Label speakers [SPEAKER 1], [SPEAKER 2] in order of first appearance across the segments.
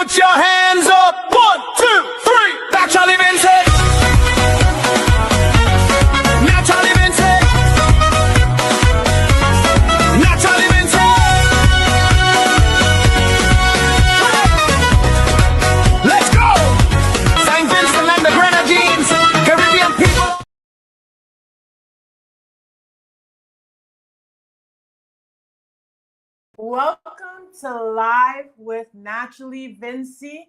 [SPEAKER 1] Put your hands up. 1, 2, 3. Naturally Vincent. Naturally Vincent. Naturally Vincent. Let's go. St. Vincent and the Grenadines, Caribbean people.
[SPEAKER 2] Welcome to Live with Naturally Vincy.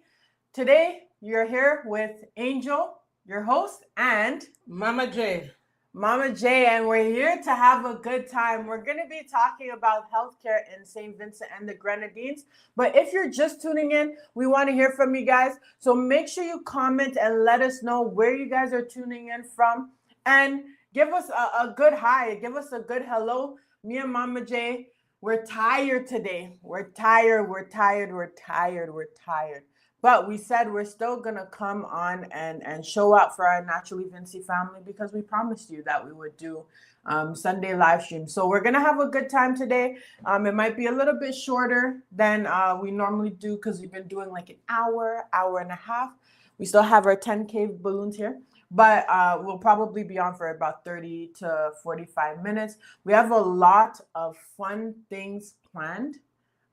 [SPEAKER 2] Today, you're here with Angel, your host, and
[SPEAKER 3] Mama J.
[SPEAKER 2] Mama J, and we're here to have a good time. We're going to be talking about healthcare in St. Vincent and the Grenadines. But if you're just tuning in, we want to hear from you guys. So make sure you comment and let us know where you guys are tuning in from. And give us a good hi. Give us a good hello. Me and Mama J, we're tired today. We're tired. But we said we're still going to come on and show out for our Naturally Vincy family because we promised you that we would do Sunday live stream. So we're going to have a good time today. It might be a little bit shorter than we normally do because we've been doing like an hour and a half. We still have our 10K balloons here. But we'll probably be on for about 30 to 45 minutes. We have a lot of fun things planned,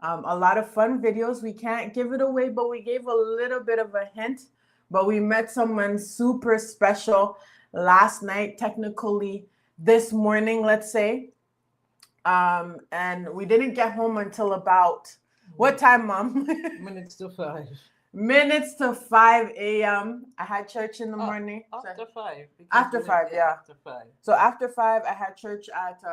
[SPEAKER 2] a lot of fun videos. We can't give it away, but we gave a little bit of a hint. But we met someone super special last night, technically this morning, let's say. And we didn't get home until about, what time, Mom?
[SPEAKER 3] Minutes to 5.
[SPEAKER 2] Minutes to 5 a.m. I had church in the morning.
[SPEAKER 3] After 5.
[SPEAKER 2] After 5, yeah.
[SPEAKER 3] After 5.
[SPEAKER 2] So after 5, I had church at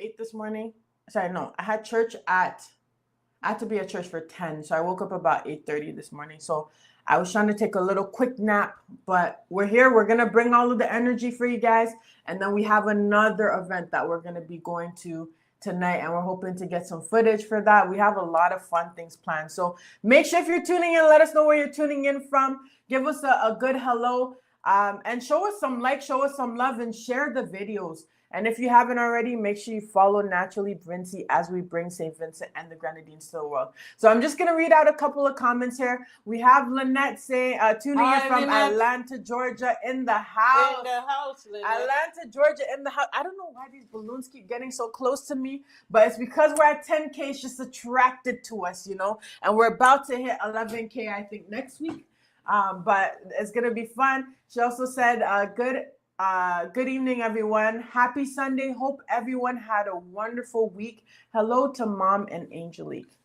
[SPEAKER 2] 8 this morning. Sorry, no. I had to be at church for 10. So I woke up about 8:30 this morning. So I was trying to take a little quick nap. But we're here. We're going to bring all of the energy for you guys. And then we have another event that we're going to be going to tonight, and we're hoping to get some footage for that. We have a lot of fun things planned. So make sure if you're tuning in, let us know where you're tuning in from. Give us a good hello, and show us some like, show us some love, and share the videos. And if you haven't already, make sure you follow Naturally Vincy as we bring St. Vincent and the Grenadines to the world. So I'm just going to read out a couple of comments here. We have Lynette saying, tuning in from Lynette. Atlanta, Georgia, in the house.
[SPEAKER 3] In the house, Lynette.
[SPEAKER 2] Atlanta, Georgia, in the house. I don't know why these balloons keep getting so close to me, but it's because we're at 10K. It's just attracted to us, you know, and we're about to hit 11K, I think, next week. But it's going to be fun. She also said, good evening, everyone. Happy Sunday. Hope everyone had a wonderful week. Hello to Mom and Angelique.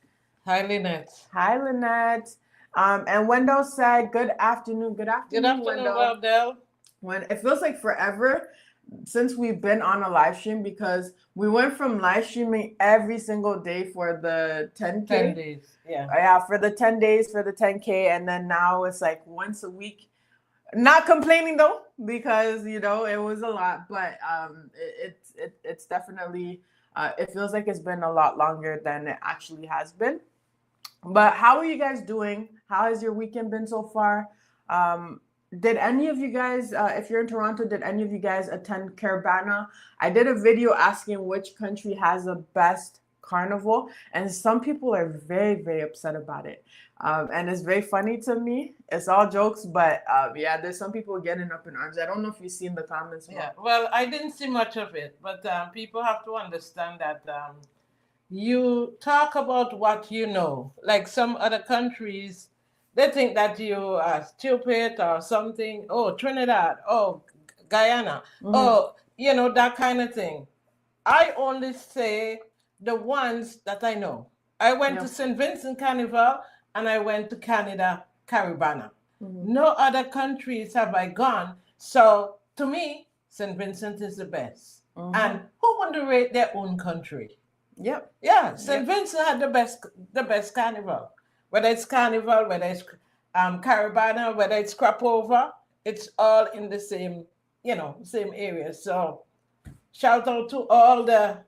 [SPEAKER 3] Hi, Lynette.
[SPEAKER 2] Hi, Lynette. And Wendell said, good afternoon. Good afternoon,
[SPEAKER 3] Wendell.
[SPEAKER 2] When it feels like forever since we've been on a live stream, because we went from live streaming every single day for the 10K.
[SPEAKER 3] 10 days, yeah.
[SPEAKER 2] Yeah, for the 10 days, for the 10K. And then now it's like once a week. Not complaining though, because you know it was a lot, but it's definitely it feels like it's been a lot longer than it actually has been. But how are you guys doing? How has your weekend been so far? Did any of you guys, if you're in Toronto, did any of you guys attend Caravana? I did a video asking which country has the best carnival, and some people are very, very upset about it. And it's very funny to me. It's all jokes, but yeah, there's some people getting up in arms. I don't know if you've seen the comments.
[SPEAKER 3] Yeah, well, I didn't see much of it, but people have to understand that you talk about what you know. Like some other countries, they think that you are stupid or something. Oh, Trinidad. Oh, Guyana. Mm-hmm. Oh, you know, that kind of thing. I only say the ones that I know. I went to St. Vincent Carnival, and I went to Canada, Caravana. Mm-hmm. No other countries have I gone. So to me, St. Vincent is the best. Mm-hmm. And who underrate their own country?
[SPEAKER 2] Yep.
[SPEAKER 3] Yeah, St. Vincent had the best carnival. Whether it's carnival, whether it's Caravana, whether it's Crapover, it's all in the same, same area. So shout out to all the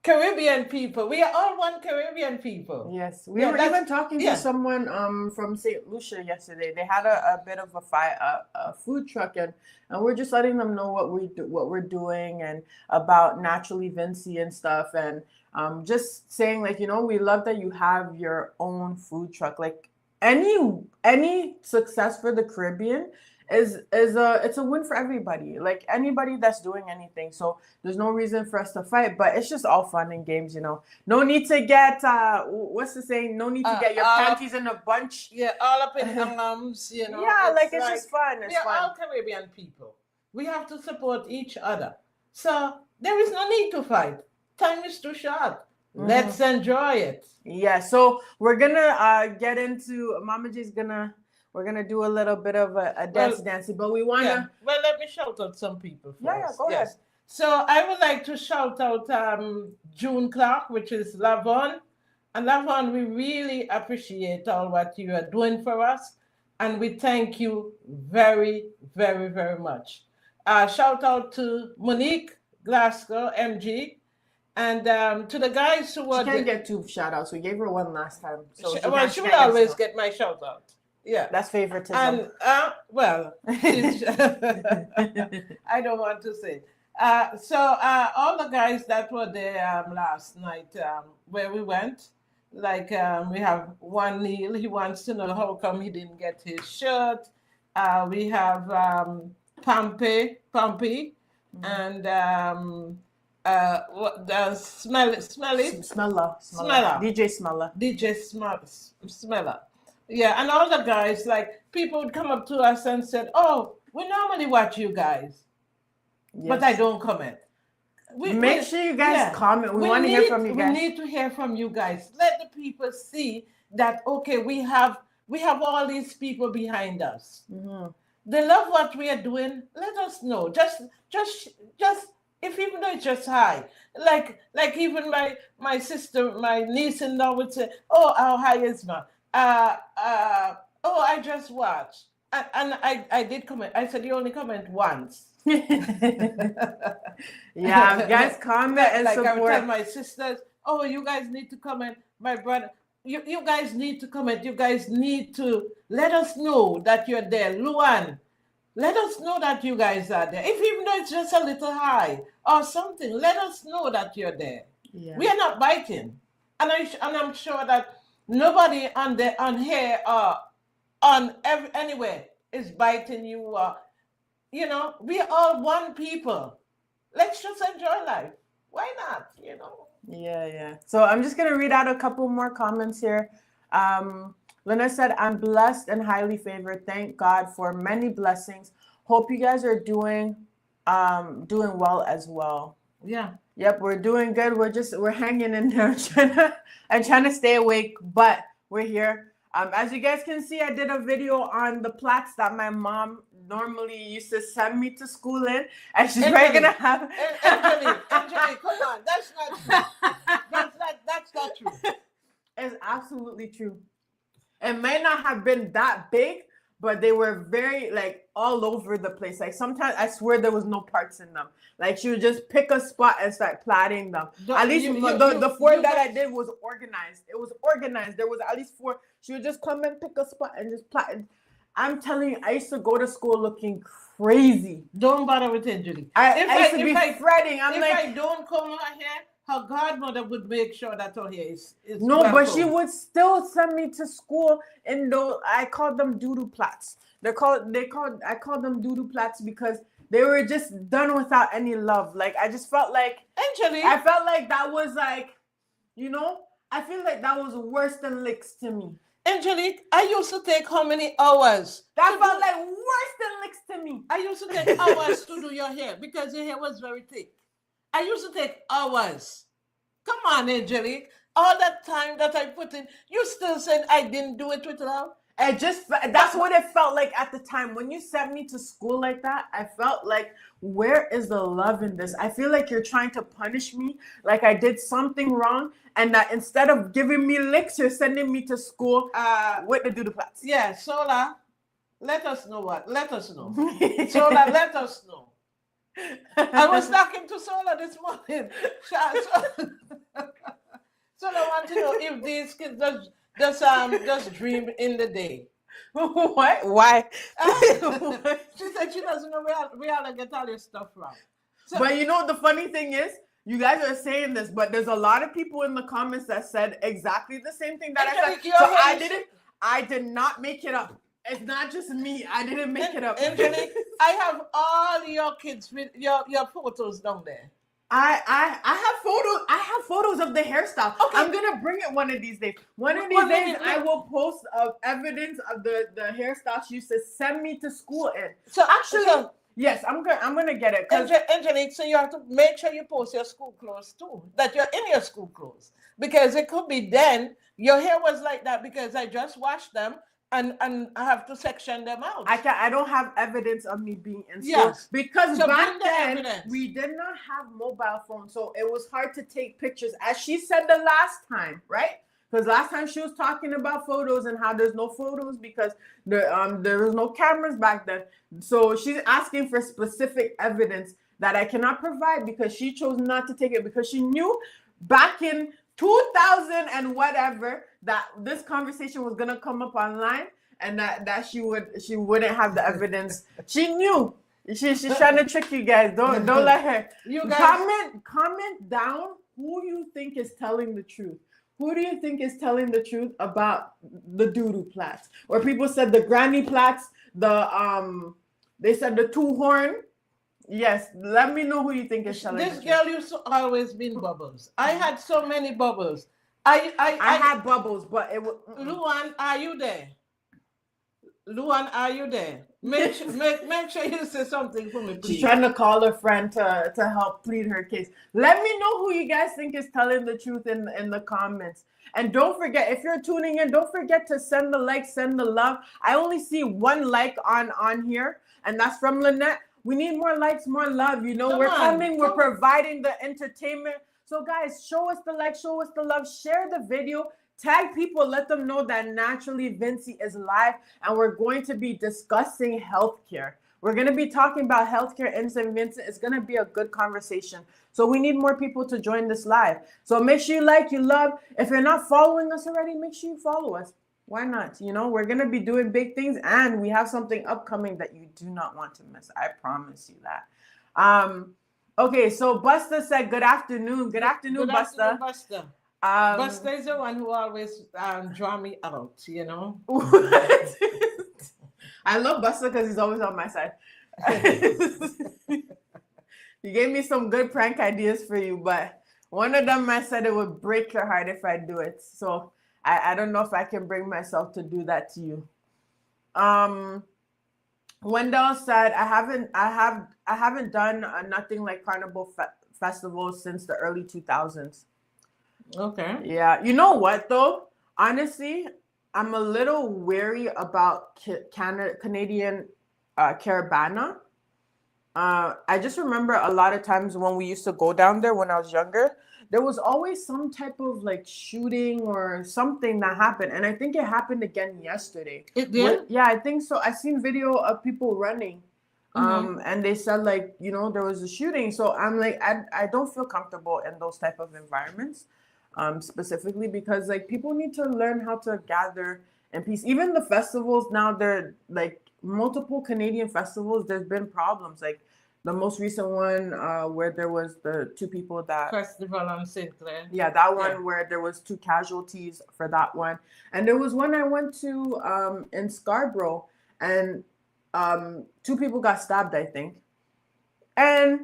[SPEAKER 3] Caribbean people. We are all one Caribbean people.
[SPEAKER 2] Yes, we were even talking to someone from St. Lucia yesterday. They had a bit of a food truck, and we're just letting them know what we're doing and about Naturally Vincy and stuff, and just saying, like, we love that you have your own food truck. Like, any success for the Caribbean is it's a win for everybody. Like anybody that's doing anything. So there's no reason for us to fight, but it's just all fun and games, you know. No need to get what's the saying? No need to get your panties in a bunch.
[SPEAKER 3] Yeah, all up in arms, you know.
[SPEAKER 2] Yeah, like it's just fun. It's
[SPEAKER 3] we are
[SPEAKER 2] fun.
[SPEAKER 3] all Caribbean people. We have to support each other. So there is no need to fight. Time is too short. Let's enjoy it.
[SPEAKER 2] Yeah, so we're gonna get into Mama J's we're gonna do a little bit of a dancey, but we wanna.
[SPEAKER 3] Yeah. Well, let me shout out some people first.
[SPEAKER 2] Yeah, go ahead.
[SPEAKER 3] So I would like to shout out June Clark, which is Lavon. And Lavon, we really appreciate all what you are doing for us. And we thank you very, very, very much. Shout out to Monique Glasgow, MG. And to the guys who were...
[SPEAKER 2] She can't get 2 shout-outs. We gave her 1 last time. So
[SPEAKER 3] she will always get my shout-out. Yeah.
[SPEAKER 2] That's favoritism.
[SPEAKER 3] And, well, I don't want to say. So all the guys that were there last night where we went, like we have one Neil, he wants to know how come he didn't get his shirt. We have Pompey, and the Smeller. DJ Smeller. Yeah, and all the guys, like, people would come up to us and said, oh, we normally watch you guys, but I don't comment.
[SPEAKER 2] Make sure you guys comment. We want to hear from you guys.
[SPEAKER 3] We need to hear from you guys. Let the people see that, okay, we have all these people behind us. They love what we are doing. Let us know. Just if even though it's just hi. Like even my sister, my niece-in-law would say, oh, how high is ma? Oh, I just watched. And I did comment. I said, you only comment once.
[SPEAKER 2] Yeah, guys, comment and
[SPEAKER 3] like
[SPEAKER 2] support.
[SPEAKER 3] I would tell my sisters, oh, you guys need to comment. My brother, you guys need to comment. You guys need to let us know that you're there. Luan, let us know that you guys are there. If even though it's just a little high or something, let us know that you're there. Yeah. We are not biting. And I'm sure that nobody on here or anywhere is biting you. You know, we are all one people. Let's just enjoy life. Why not? You know.
[SPEAKER 2] Yeah. So I'm just gonna read out a couple more comments here. Lena said, I'm blessed and highly favored. Thank God for many blessings. Hope you guys are doing well as well.
[SPEAKER 3] Yeah.
[SPEAKER 2] Yep, we're doing good. We're hanging in there trying to stay awake, but we're here. As you guys can see, I did a video on the plaits that my mom normally used to send me to school in, and she's probably gonna have.
[SPEAKER 3] Angelique, come on, that's not true. That's not true.
[SPEAKER 2] It's absolutely true. It may not have been that big, but they were very like all over the place. Like sometimes I swear there was no parts in them. Like she would just pick a spot and start plaiting them. At least the 4 that I did was organized. It was organized. There was at least 4. She would just come and pick a spot and just plait. I'm telling you, I used to go to school looking crazy.
[SPEAKER 3] Don't bother with it, Julie.
[SPEAKER 2] I used to be fretting.
[SPEAKER 3] If I don't come out here, her godmother would make sure that her hair is
[SPEAKER 2] no, but she would still send me to school in those. I called them doodoo plaits. I called them doodoo plaits because they were just done without any love. Like I just felt like
[SPEAKER 3] Angelique.
[SPEAKER 2] I felt like that was like, you know, I feel like that was worse than licks to me.
[SPEAKER 3] Angelique, I used to take how many hours?
[SPEAKER 2] That felt like worse than licks to me.
[SPEAKER 3] I used to take hours to do your hair because your hair was very thick. I used to take hours. Come on, Angelique. All that time that I put in, you still said I didn't do it with love?
[SPEAKER 2] That's what it felt like at the time. When you sent me to school like that, I felt like, where is the love in this? I feel like you're trying to punish me, like I did something wrong, and that instead of giving me licks, you're sending me to school with the doodoo plaits.
[SPEAKER 3] Yeah, Sola, let us know what. Let us know. Sola, let us know. I was talking to Sola this morning. Sola want to know if these kids just dream in the day.
[SPEAKER 2] What? Why?
[SPEAKER 3] She said she doesn't know where I get all this stuff from. So,
[SPEAKER 2] but you know the funny thing is, you guys are saying this, but there's a lot of people in the comments that said exactly the same thing that I said. So I did not make it up. It's not just me. I didn't make it up.
[SPEAKER 3] Angelique, I have all your kids with your photos down there.
[SPEAKER 2] I have photos. I have photos of the hairstyle.
[SPEAKER 3] Okay.
[SPEAKER 2] I'm gonna bring it one of these days. One of these
[SPEAKER 3] One
[SPEAKER 2] days,
[SPEAKER 3] minute.
[SPEAKER 2] I will post of evidence of the hairstyle she used to send me to school in.
[SPEAKER 3] So
[SPEAKER 2] Actually, yes, I'm gonna get it. 'Cause
[SPEAKER 3] Angelique, so you have to make sure you post your school clothes too, that you're in your school clothes. Because it could be then your hair was like that because I just washed them and I have to section them out.
[SPEAKER 2] I don't have evidence of me being in school.
[SPEAKER 3] Yes.
[SPEAKER 2] Because
[SPEAKER 3] So
[SPEAKER 2] back
[SPEAKER 3] bring the
[SPEAKER 2] then
[SPEAKER 3] evidence.
[SPEAKER 2] we did not have mobile phones, so it was hard to take pictures. As she said the last time, right? Because last time she was talking about photos and how there's no photos because there was no cameras back then. So she's asking for specific evidence that I cannot provide because she chose not to take it because she knew back in 2000 and whatever that this conversation was gonna come up online and that she wouldn't have the evidence. She knew. She's trying to trick you guys. Don't let her.
[SPEAKER 3] You guys
[SPEAKER 2] Comment down who you think is telling the truth. Who do you think is telling the truth about the doo-doo plaits? Or people said the granny plaits, they said the two horn. Yes, let me know who you think is telling
[SPEAKER 3] this
[SPEAKER 2] the
[SPEAKER 3] girl
[SPEAKER 2] truth.
[SPEAKER 3] used to always be in bubbles. I had so many bubbles.
[SPEAKER 2] I had bubbles, but it was
[SPEAKER 3] Luan, are you there? Luan, are you there? Make sure you say something for me,
[SPEAKER 2] she's
[SPEAKER 3] please.
[SPEAKER 2] trying to call a friend to help plead her case. Let me know who you guys think is telling the truth in the comments. And don't forget, if you're tuning in, don't forget to send the like, send the love. I only see one like on here, and that's from Lynette. We need more likes, more love. You know, we're coming, we're providing the entertainment. So guys, show us the like, show us the love, share the video, tag people, let them know that Naturally Vincy is live, and we're going to be discussing healthcare. We're going to be talking about healthcare in St. Vincent. It's going to be a good conversation. So we need more people to join this live. So make sure you like, you love. If you're not following us already, make sure you follow us. Why not? You know, we're going to be doing big things, and we have something upcoming that you do not want to miss. I promise you that. Okay, so Busta said, good afternoon. Good afternoon, Busta.
[SPEAKER 3] Busta. Busta is the one who always draw me out, you know.
[SPEAKER 2] I love Busta because he's always on my side. You gave me some good prank ideas for you, but one of them I said it would break your heart if I do it. So I don't know if I can bring myself to do that to you. Wendell said, I haven't done nothing like Carnival Festival since the early 2000s.
[SPEAKER 3] Okay.
[SPEAKER 2] Yeah. You know what though? Honestly, I'm a little wary about Canadian Caravana. I just remember a lot of times when we used to go down there when I was younger, there was always some type of like shooting or something that happened. And I think it happened again yesterday.
[SPEAKER 3] It did?
[SPEAKER 2] Yeah, I think so. I seen video of people running. And they said like, you know, there was a shooting. So I'm like, I don't feel comfortable in those type of environments. Specifically because like people need to learn how to gather in peace. Even the festivals now, they're like multiple Canadian festivals. There's been problems. Like the most recent one where there was the two people that
[SPEAKER 3] Festival on St. Clair.
[SPEAKER 2] Yeah, that one where there was 2 casualties for that one. And there was one I went to in Scarborough, and 2 people got stabbed, I think. And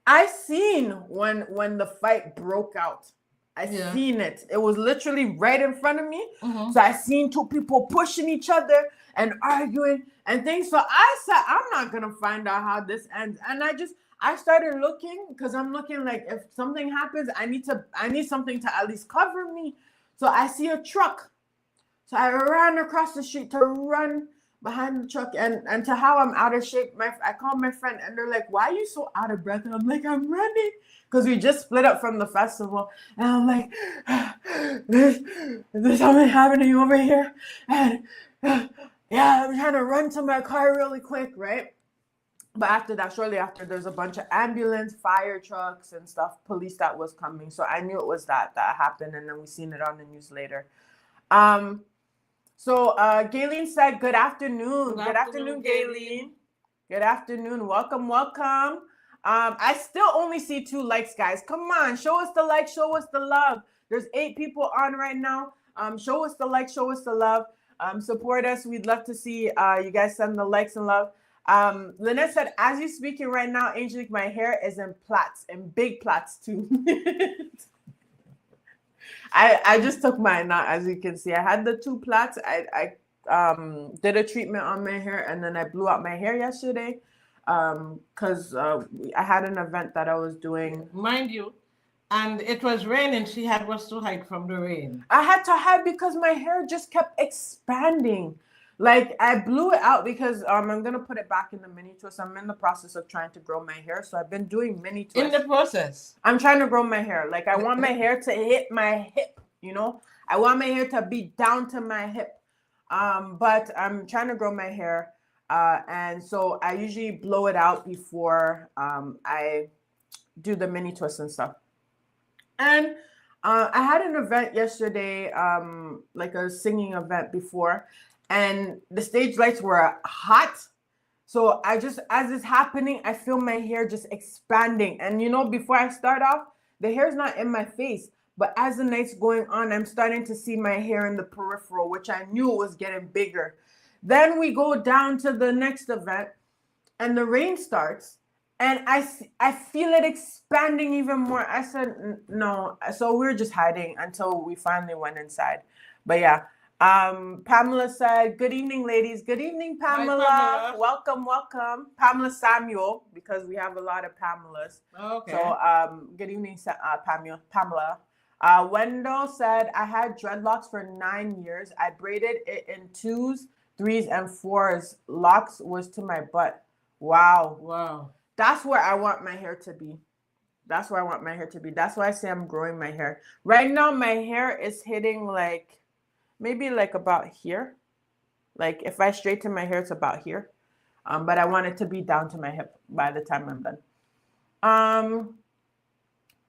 [SPEAKER 2] I seen when the fight broke out. I seen it. It was literally right in front of me. So I seen 2 people pushing each other and arguing and things. So I said, I'm not gonna find out how this ends. And I started looking because I'm looking like if something happens, I need something to at least cover me. So I see a truck. So I ran across the street to run behind the truck, and to how I'm out of shape, I called my friend and they're like, why are you so out of breath? And I'm like, I'm running. Because we just split up from the festival. And I'm like, there's something happening over here. And yeah, I'm trying to run to my car really quick, right? But after that, shortly after, there's a bunch of ambulance, fire trucks and stuff, police that was coming. So I knew it was that happened. And then we seen it on the news later. So Gayleen said, good afternoon. Good afternoon, Gayleen. Good afternoon. Welcome. I still only see 2 likes, guys. Come on, show us the like, show us the love. There's 8 people on right now. Show us the like, show us the love. Support us. We'd love to see you guys send the likes and love. Lynette said, as you speaking right now, Angelique, my hair is in plaits, and big plaits too. I just took mine out, as you can see. I had the 2 plaits. I did a treatment on my hair, and then I blew out my hair yesterday because I had an event that I was doing.
[SPEAKER 3] Mind you, and it was raining. She was to hide from the rain.
[SPEAKER 2] I had to hide because my hair just kept expanding. Like, I blew it out because I'm going to put it back in the mini twist. I'm in the process of trying to grow my hair. So I've been doing mini twists.
[SPEAKER 3] In the process?
[SPEAKER 2] I'm trying to grow my hair. Like, I want my hair to hit my hip, you know? I want my hair to be down to my hip. But I'm trying to grow my hair. And so I usually blow it out before I do the mini twists and stuff. And I had an event yesterday, like a singing event before. And the stage lights were hot. So I just, as it's happening, I feel my hair just expanding. And you know, before I start off, the hair's not in my face. But as the night's going on, I'm starting to see my hair in the peripheral, which I knew was getting bigger. Then we go down to the next event and the rain starts. And I feel it expanding even more. I said, no. So we were just hiding until we finally went inside. But yeah. Pamela said, good evening, ladies. Good evening, Pamela.
[SPEAKER 3] Hi, Pamela.
[SPEAKER 2] Welcome, welcome. Pamela Samuel, because we have a lot of Pamelas.
[SPEAKER 3] Okay.
[SPEAKER 2] So good evening, Pamela. Wendell said, I had dreadlocks for 9 years. I braided it in 2s, 3s, and 4s. Locks was to my butt. Wow.
[SPEAKER 3] Wow.
[SPEAKER 2] That's where I want my hair to be. That's where I want my hair to be. That's why I say I'm growing my hair. Right now, my hair is hitting like, maybe like about here. Like if I straighten my hair, it's about here. But I want it to be down to my hip by the time I'm done.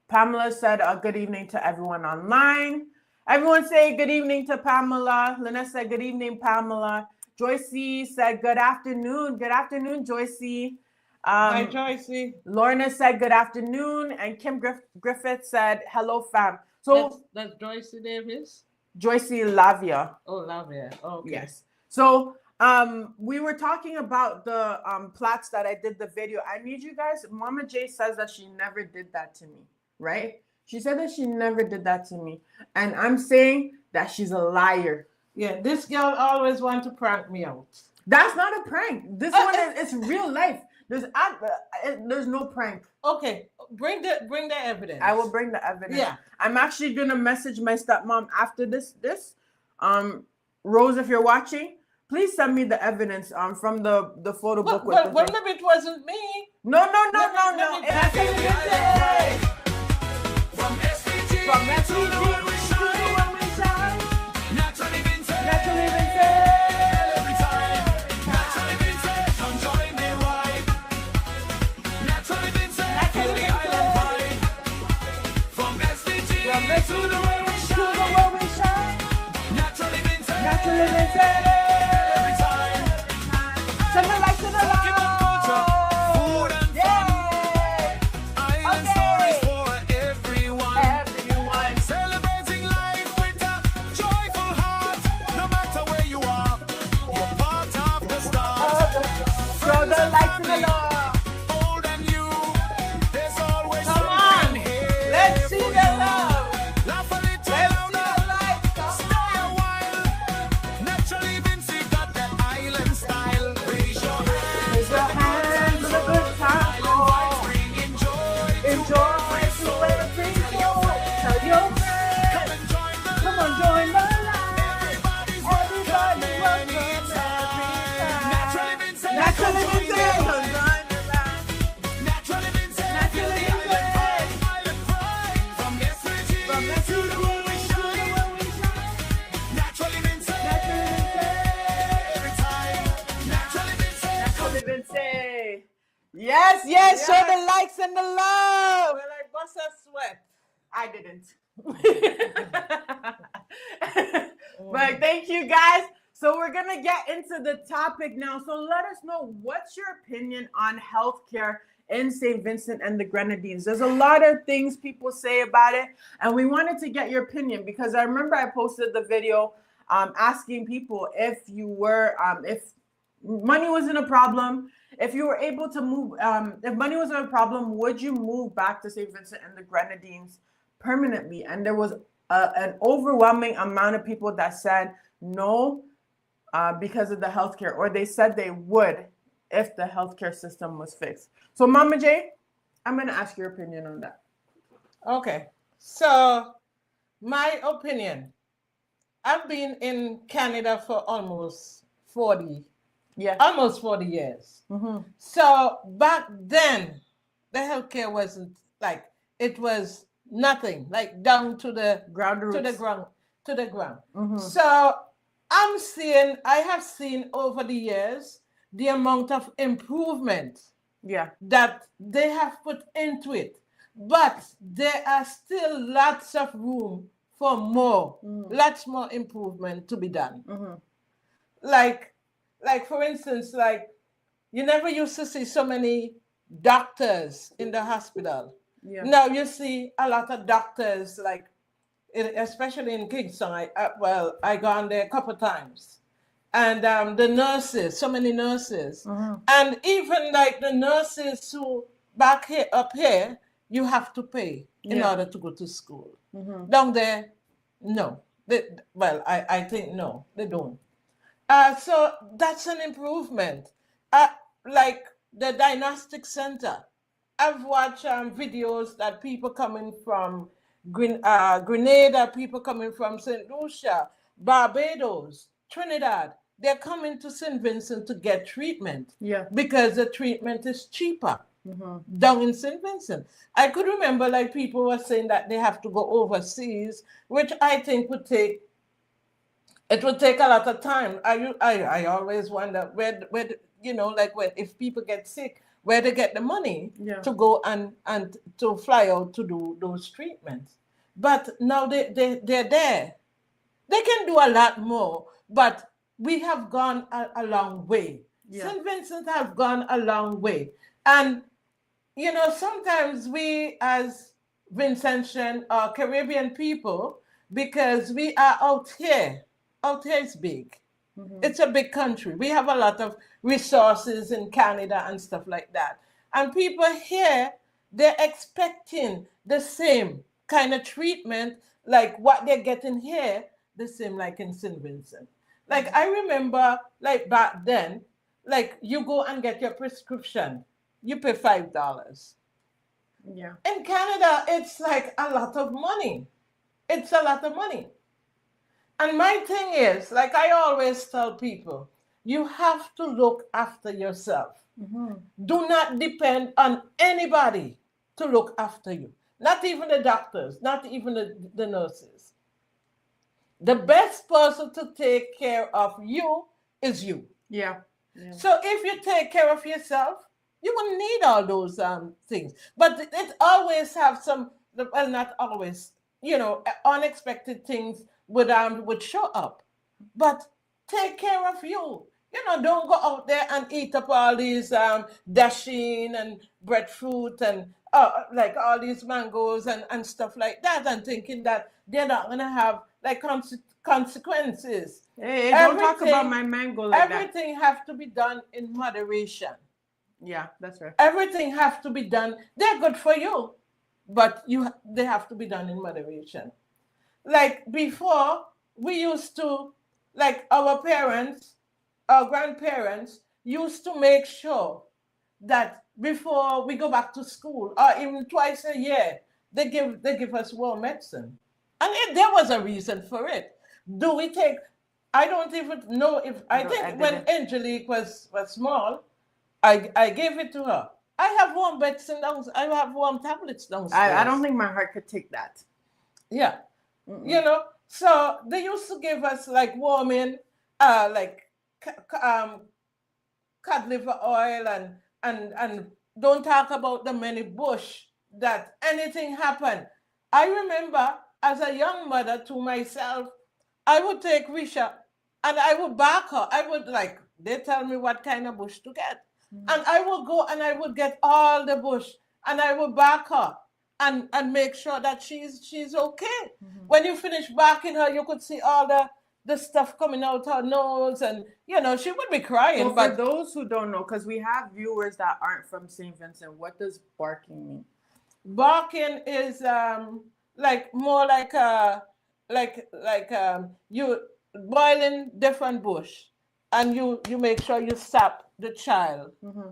[SPEAKER 2] Pamela said, good evening to everyone online. Everyone say good evening to Pamela. Lynette said, good evening, Pamela. Joycey said, good afternoon. Good afternoon, Joycey.
[SPEAKER 3] Hi, Joycey.
[SPEAKER 2] Lorna said, good afternoon. And Kim Griffith said, hello, fam. So
[SPEAKER 3] that's Joycey Davis?
[SPEAKER 2] Joycey Lavia.
[SPEAKER 3] Oh, Lavia. Okay.
[SPEAKER 2] Yes. So we were talking about the plaits that I did the video. I need you guys. Mama J says that she never did that to me, right? She said that she never did that to me. And I'm saying that she's a liar.
[SPEAKER 3] Yeah, this girl always wants to prank me out.
[SPEAKER 2] That's not a prank. This one is real life. There's no prank.
[SPEAKER 3] Okay, bring the evidence.
[SPEAKER 2] I will bring the evidence.
[SPEAKER 3] Yeah.
[SPEAKER 2] I'm actually gonna message my stepmom after this. Rose, if you're watching, please send me the evidence from the photo book with the
[SPEAKER 3] well, maybe it wasn't me.
[SPEAKER 2] No.
[SPEAKER 1] From SVG
[SPEAKER 2] From SVG
[SPEAKER 1] to the world we shine. Naturally Vincent.
[SPEAKER 2] Naturally Vincent.
[SPEAKER 1] Every time. Naturally Vincent. Come join me, wide. Naturally Vincent. Feel the island vibe. From SVG to the world we shine. Naturally Vincent.
[SPEAKER 2] Naturally Vincent.
[SPEAKER 1] Every time.
[SPEAKER 2] Send the light to the light.
[SPEAKER 1] Talking about culture, food and fun. Island stories for everyone. Celebrating life with a joyful heart. No matter where you are, you're part of the start.
[SPEAKER 2] Throw the light to the Lord.
[SPEAKER 1] Old and new, there's always
[SPEAKER 3] Come
[SPEAKER 1] someone
[SPEAKER 3] on.
[SPEAKER 1] here.
[SPEAKER 3] Let's see the love.
[SPEAKER 1] Laugh a little
[SPEAKER 3] Let's see
[SPEAKER 1] louder.
[SPEAKER 3] the light.
[SPEAKER 1] Stay a while. Naturally, Vincy got that island style. Raise your hands.
[SPEAKER 2] Raise your hands for the good time.
[SPEAKER 1] Island vibes bringing joy.
[SPEAKER 2] Enjoy to every soul. Tell your friends.
[SPEAKER 1] Come and join the
[SPEAKER 2] Come on, join the line.
[SPEAKER 1] Everybody's
[SPEAKER 2] Everybody
[SPEAKER 1] welcome
[SPEAKER 2] welcome
[SPEAKER 1] anytime.
[SPEAKER 2] anytime.
[SPEAKER 1] Naturally Vincent.
[SPEAKER 2] Naturally
[SPEAKER 1] Come join
[SPEAKER 2] Vincent.
[SPEAKER 1] the
[SPEAKER 2] Join the line.
[SPEAKER 1] Naturally Vincent.
[SPEAKER 2] Naturally
[SPEAKER 1] Feel the
[SPEAKER 2] Vincent.
[SPEAKER 1] island vibe. From SVG
[SPEAKER 2] From
[SPEAKER 1] to
[SPEAKER 2] SVG
[SPEAKER 1] the world we
[SPEAKER 2] to the
[SPEAKER 1] shine.
[SPEAKER 2] world we shine.
[SPEAKER 1] Naturally Vincent.
[SPEAKER 2] Naturally Vincent.
[SPEAKER 1] Every time. Naturally Vincent.
[SPEAKER 2] Naturally Vincent. Yes. Show the likes and the love.
[SPEAKER 3] Well, I bust a sweat.
[SPEAKER 2] I didn't. But thank you guys. So we're going to get into the topic now. So let us know, what's your opinion on healthcare in St. Vincent and the Grenadines? There's a lot of things people say about it, and we wanted to get your opinion because I remember I posted the video asking people if you were, if money wasn't a problem, if you were able to move, if money wasn't a problem, would you move back to St. Vincent and the Grenadines permanently? And there was an overwhelming amount of people that said no, because of the healthcare, or they said they would if the healthcare system was fixed. So, Mama J, I'm going to ask your opinion on that.
[SPEAKER 3] Okay. So, my opinion, I've been in Canada for almost 40 years. So, back then, the healthcare wasn't like, it was nothing, like down to the
[SPEAKER 2] Ground roots.
[SPEAKER 3] to the ground. So, I have seen over the years the amount of improvement that they have put into it. But there are still lots of room for more, lots more improvement to be done. Like for instance, like you never used to see so many doctors in the hospital. Now you see a lot of doctors, like especially in Kingston. I gone there a couple times. And the nurses, so many nurses. And even like the nurses who up here, you have to pay in order to go to school. Down there, no. I think no, they don't. So that's an improvement. Like the diagnostic center. I've watched videos that people coming from Grenada, people coming from St. Lucia, Barbados, Trinidad, they're coming to St. Vincent to get treatment because the treatment is cheaper down in St. Vincent. I could remember like people were saying that they have to go overseas, which I think would take a lot of time. I always wonder where like if people get sick, where they get the money to go and to fly out to do those treatments. But now they're there. They can do a lot more, but we have gone a long way. St. Vincent have gone a long way. And, sometimes we as Vincentian or Caribbean people, because we are out here is big. It's a big country. We have a lot of resources in Canada and stuff like that. And people here, they're expecting the same kind of treatment, like what they're getting here, the same like in St. Vincent. Like I remember, like back then, like you go and get your prescription, you pay $5. In Canada, it's like a lot of money. It's a lot of money. And my thing is, like I always tell people, you have to look after yourself. Do not depend on anybody to look after you. Not even the doctors, not even the nurses. The best person to take care of you is you. So if you take care of yourself, you wouldn't need all those things. But it always have some, well, not always, unexpected things would show up. But take care of you. Don't go out there and eat up all these dasheen and breadfruit and like all these mangoes and stuff like that, and thinking that they're not going to have like consequences.
[SPEAKER 2] Hey, don't talk about my mango like that.
[SPEAKER 3] Everything has to be done in moderation.
[SPEAKER 2] Yeah, that's right.
[SPEAKER 3] Everything has to be done. They're good for you, but they have to be done in moderation. Like before, we used to, like our parents, our grandparents used to make sure that before we go back to school, or even twice a year, they give us warm medicine. And there was a reason for it. Do we take, I don't even know if, I think when Angelique was small, I gave it to her. I have warm medicine downstairs. I have warm tablets downstairs.
[SPEAKER 2] I don't think my heart could take that.
[SPEAKER 3] Yeah. So they used to give us like warming, like cod liver oil and don't talk about the many bush that anything happened. I remember as a young mother to myself, I would take Risha and I would back her. I would they tell me what kind of bush to get. And I would go and I would get all the bush and I would back her and make sure that she's okay. When you finish backing her, you could see all the stuff coming out her nose, and she would be crying.
[SPEAKER 2] So for
[SPEAKER 3] but
[SPEAKER 2] those who don't know, because we have viewers that aren't from St. Vincent, what does barking mean?
[SPEAKER 3] barking is like more like you boiling different bush, and you make sure you sap the child.
[SPEAKER 2] Mm-hmm.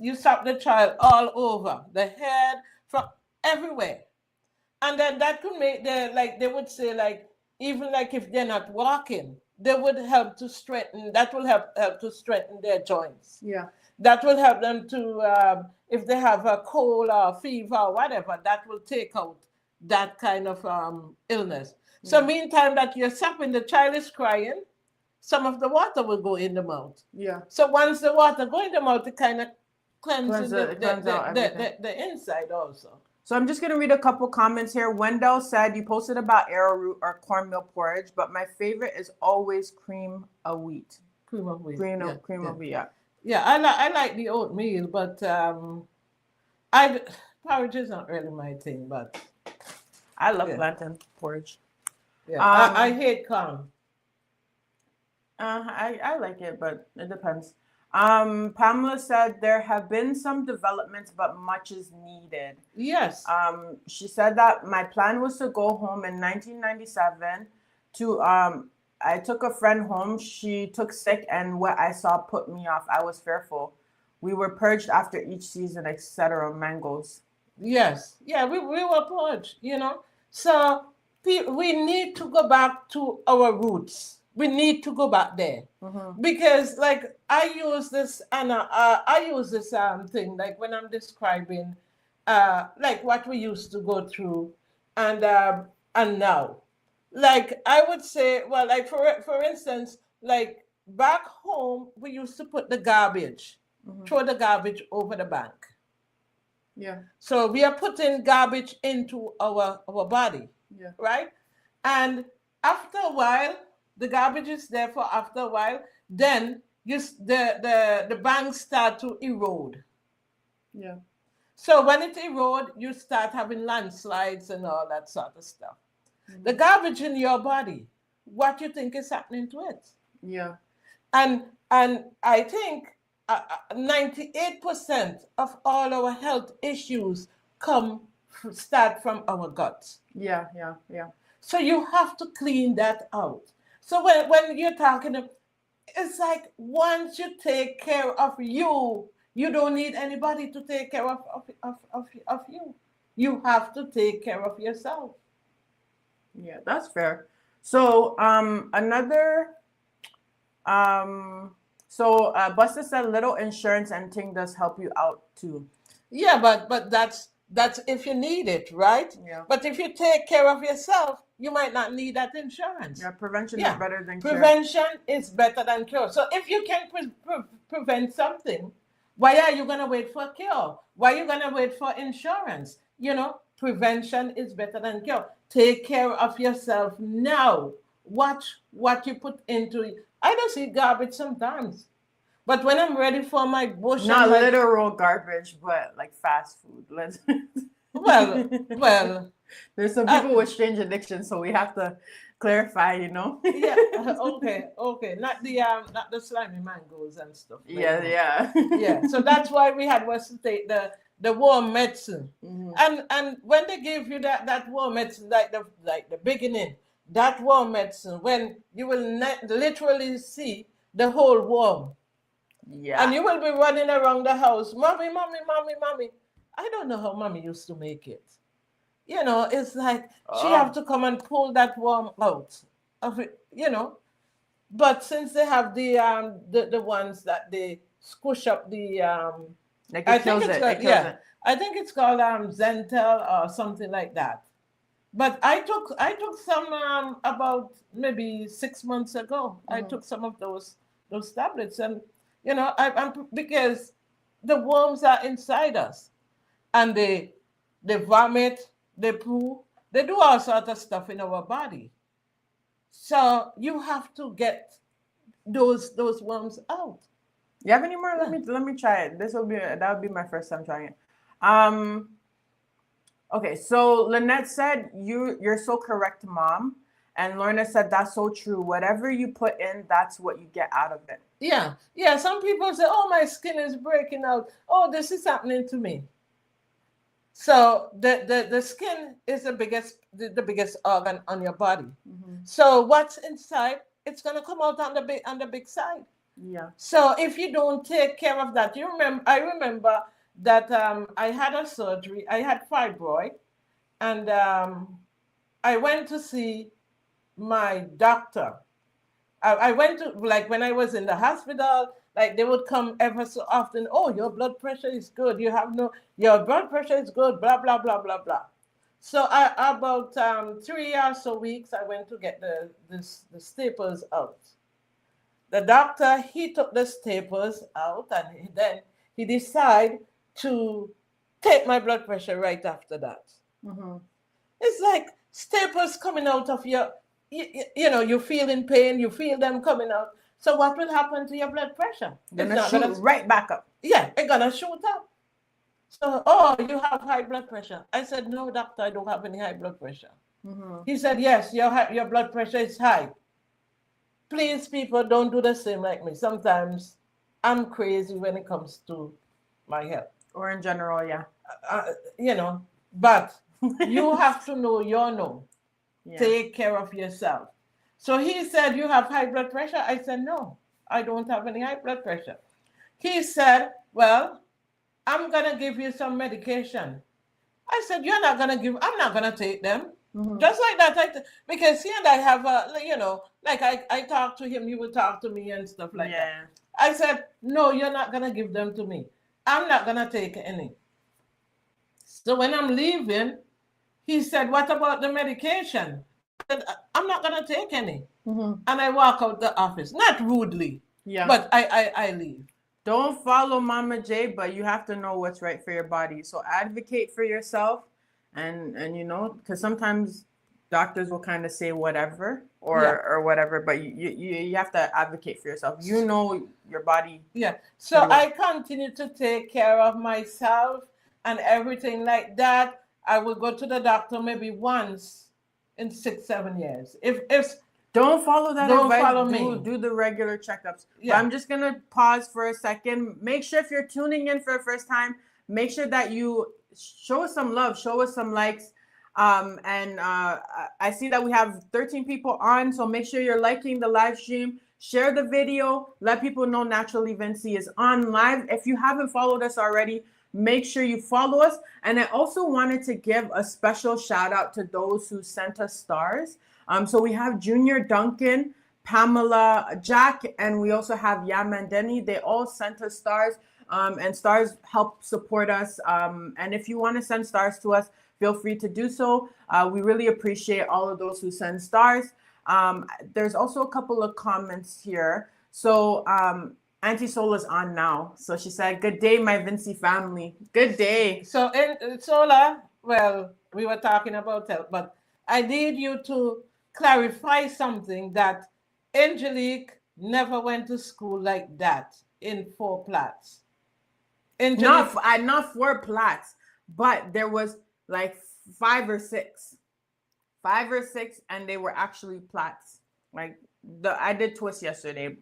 [SPEAKER 3] You sap the child all over the head, from everywhere. And then that could make they would say, like, even like if they're not walking, they would help to strengthen. That will help to strengthen their joints.
[SPEAKER 2] Yeah.
[SPEAKER 3] That will help them to, if they have a cold or fever or whatever, that will take out that kind of illness. So meantime that you're sucking, the child is crying, some of the water will go in the mouth.
[SPEAKER 2] Yeah.
[SPEAKER 3] So once the water go in the mouth, it kind of cleanses
[SPEAKER 2] Cleanse out everything.
[SPEAKER 3] the inside also.
[SPEAKER 2] So I'm just going to read a couple comments here. Wendell said, you posted about arrowroot or cornmeal porridge, but my favorite is always cream of wheat.
[SPEAKER 3] Cream of wheat.
[SPEAKER 2] Cream of wheat, yeah.
[SPEAKER 3] Yeah, I like the oatmeal, but porridge is not really my thing, but
[SPEAKER 2] I love plantain porridge.
[SPEAKER 3] yeah, I hate corn.
[SPEAKER 2] I like it, but it depends. Pamela said there have been some developments, but much is needed.
[SPEAKER 3] Yes.
[SPEAKER 2] She said that my plan was to go home in 1997 to I took a friend home. She took sick, and what I saw put me off. I was fearful. We were purged after each season, etc. Mangoes.
[SPEAKER 3] Yes. Yeah, we were purged, So we need to go back to our roots. We need to go back there.
[SPEAKER 2] Mm-hmm.
[SPEAKER 3] Because, like, I use this thing, like, when I'm describing like what we used to go through and now. Like, I would say, well, like, for instance, like, back home we used to put the garbage, throw the garbage over the bank.
[SPEAKER 2] Yeah.
[SPEAKER 3] So we are putting garbage into our body.
[SPEAKER 2] Yeah.
[SPEAKER 3] Right? And after a while, the garbage is there for after a while, then the banks start to erode.
[SPEAKER 2] Yeah.
[SPEAKER 3] So when it erodes, you start having landslides and all that sort of stuff. Mm-hmm. The garbage in your body, what you think is happening to it?
[SPEAKER 2] Yeah.
[SPEAKER 3] And I think 98% of all our health issues start from our guts.
[SPEAKER 2] Yeah.
[SPEAKER 3] So you have to clean that out. So when you're talking, it's like once you take care of you, you don't need anybody to take care of you. You have to take care of yourself.
[SPEAKER 2] Yeah, that's fair. So Buster said little insurance and thing does help you out too.
[SPEAKER 3] Yeah, but that's if you need it, right?
[SPEAKER 2] Yeah.
[SPEAKER 3] But if you take care of yourself, you might not need that insurance.
[SPEAKER 2] Yeah, prevention is better than cure.
[SPEAKER 3] Prevention is better than cure. So if you can prevent something, why are you going to wait for a cure? Why are you going to wait for insurance? Prevention is better than cure. Take care of yourself now. Watch what you put into it. I don't see garbage sometimes. But when I'm ready for my bush,
[SPEAKER 2] not literal garbage, but like fast food.
[SPEAKER 3] Well.
[SPEAKER 2] There's some people with strange addictions, so we have to clarify,
[SPEAKER 3] Yeah. Okay. Not the slimy mangoes and stuff.
[SPEAKER 2] Yeah.
[SPEAKER 3] Yeah. So that's why we was to take the warm medicine.
[SPEAKER 2] Mm-hmm.
[SPEAKER 3] And when they give you that warm medicine, like the beginning, that warm medicine, when you will literally see the whole worm.
[SPEAKER 2] Yeah.
[SPEAKER 3] And you will be running around the house, mommy. I don't know how mommy used to make it. It's like she have to come and pull that worm out of it, But since they have the ones that they squish up the
[SPEAKER 2] like it kills it.
[SPEAKER 3] I think it's called Zentel or something like that. But I took some about maybe 6 months ago. Mm-hmm. I took some of those tablets, and I'm because the worms are inside us, and they vomit, they poo, they do all sorts of stuff in our body. So you have to get those worms out.
[SPEAKER 2] You have any more? Let me try it. That would be my first time trying it. Okay, so Lynette said you're so correct, Mom. And Lorna said that's so true. Whatever you put in, that's what you get out of it.
[SPEAKER 3] Yeah, yeah. Some people say, "Oh, my skin is breaking out. Oh, this is happening to me." So the skin is the biggest organ on your body. So what's inside, it's gonna come out on the big side.
[SPEAKER 2] Yeah.
[SPEAKER 3] So if you don't take care of that, I remember that I had a surgery. I had fibroid, and I went to see my doctor. I went to, like, when I was in the hospital, like, they would come ever so often. Oh, your blood pressure is good. Your blood pressure is good. Blah blah blah blah blah. So about 3 or so weeks, I went to get the staples out. The doctor, he took the staples out, and then he decided to take my blood pressure right after that. It's like staples coming out of your, you feel in pain, you feel them coming out. So what will happen to your blood pressure?
[SPEAKER 2] Gonna shoot right back up.
[SPEAKER 3] Yeah, it's gonna shoot up. So, oh, you have high blood pressure. I said, no, doctor, I don't have any high blood pressure. He said, yes, your blood pressure is high. Please, people, don't do the same like me. Sometimes I'm crazy when it comes to my health.
[SPEAKER 2] Or in general, yeah.
[SPEAKER 3] But you have to know your no.
[SPEAKER 2] Yeah.
[SPEAKER 3] Take care of yourself. So he said, you have high blood pressure? I said, no, I don't have any high blood pressure. He said, well, I'm going to give you some medication. I said, I'm not going to take them. Just like that. Because he and I have like I talk to him, he would talk to me and stuff like that. I said, no, you're not going to give them to me. I'm not going to take any. So when I'm leaving, he said, what about the medication? I said, I'm not going to take any. And I walk out the office, not rudely, but I leave.
[SPEAKER 2] Don't follow Mama J, but you have to know what's right for your body. So advocate for yourself, and because sometimes doctors will kind of say whatever or whatever, but you have to advocate for yourself. You know your body. Yeah.
[SPEAKER 3] So I continue to take care of myself and everything like that. I will go to the doctor maybe once in 6-7 years. If
[SPEAKER 2] don't follow that advice.
[SPEAKER 3] Follow me.
[SPEAKER 2] Do the regular checkups.
[SPEAKER 3] Yeah.
[SPEAKER 2] But I'm just gonna pause for a second. Make sure if you're tuning in for the first time, make sure that you show us some love, show us some likes. I see that we have 13 people on, so make sure you're liking the live stream. Share the video. Let people know Naturally Vincy is on live. If you haven't followed us already, make sure you follow us. And I also wanted to give a special shout out to those who sent us stars. So we have Junior Duncan, Pamela, Jack, and we also have Yamandeni. They all sent us stars, and stars help support us. And if you want to send stars to us, feel free to do so. We really appreciate all of those who send stars. There's also a couple of comments here. So Auntie Sola's on now. So she said, good day, my Vincy family. Good day.
[SPEAKER 3] So Sola, well, we were talking about health, but I need you to clarify something, that Angelique never went to school like that in 4 Platts.
[SPEAKER 2] Not 4 Platts, but there was like 5 or 6, and they were actually Platts. Like I did twist yesterday.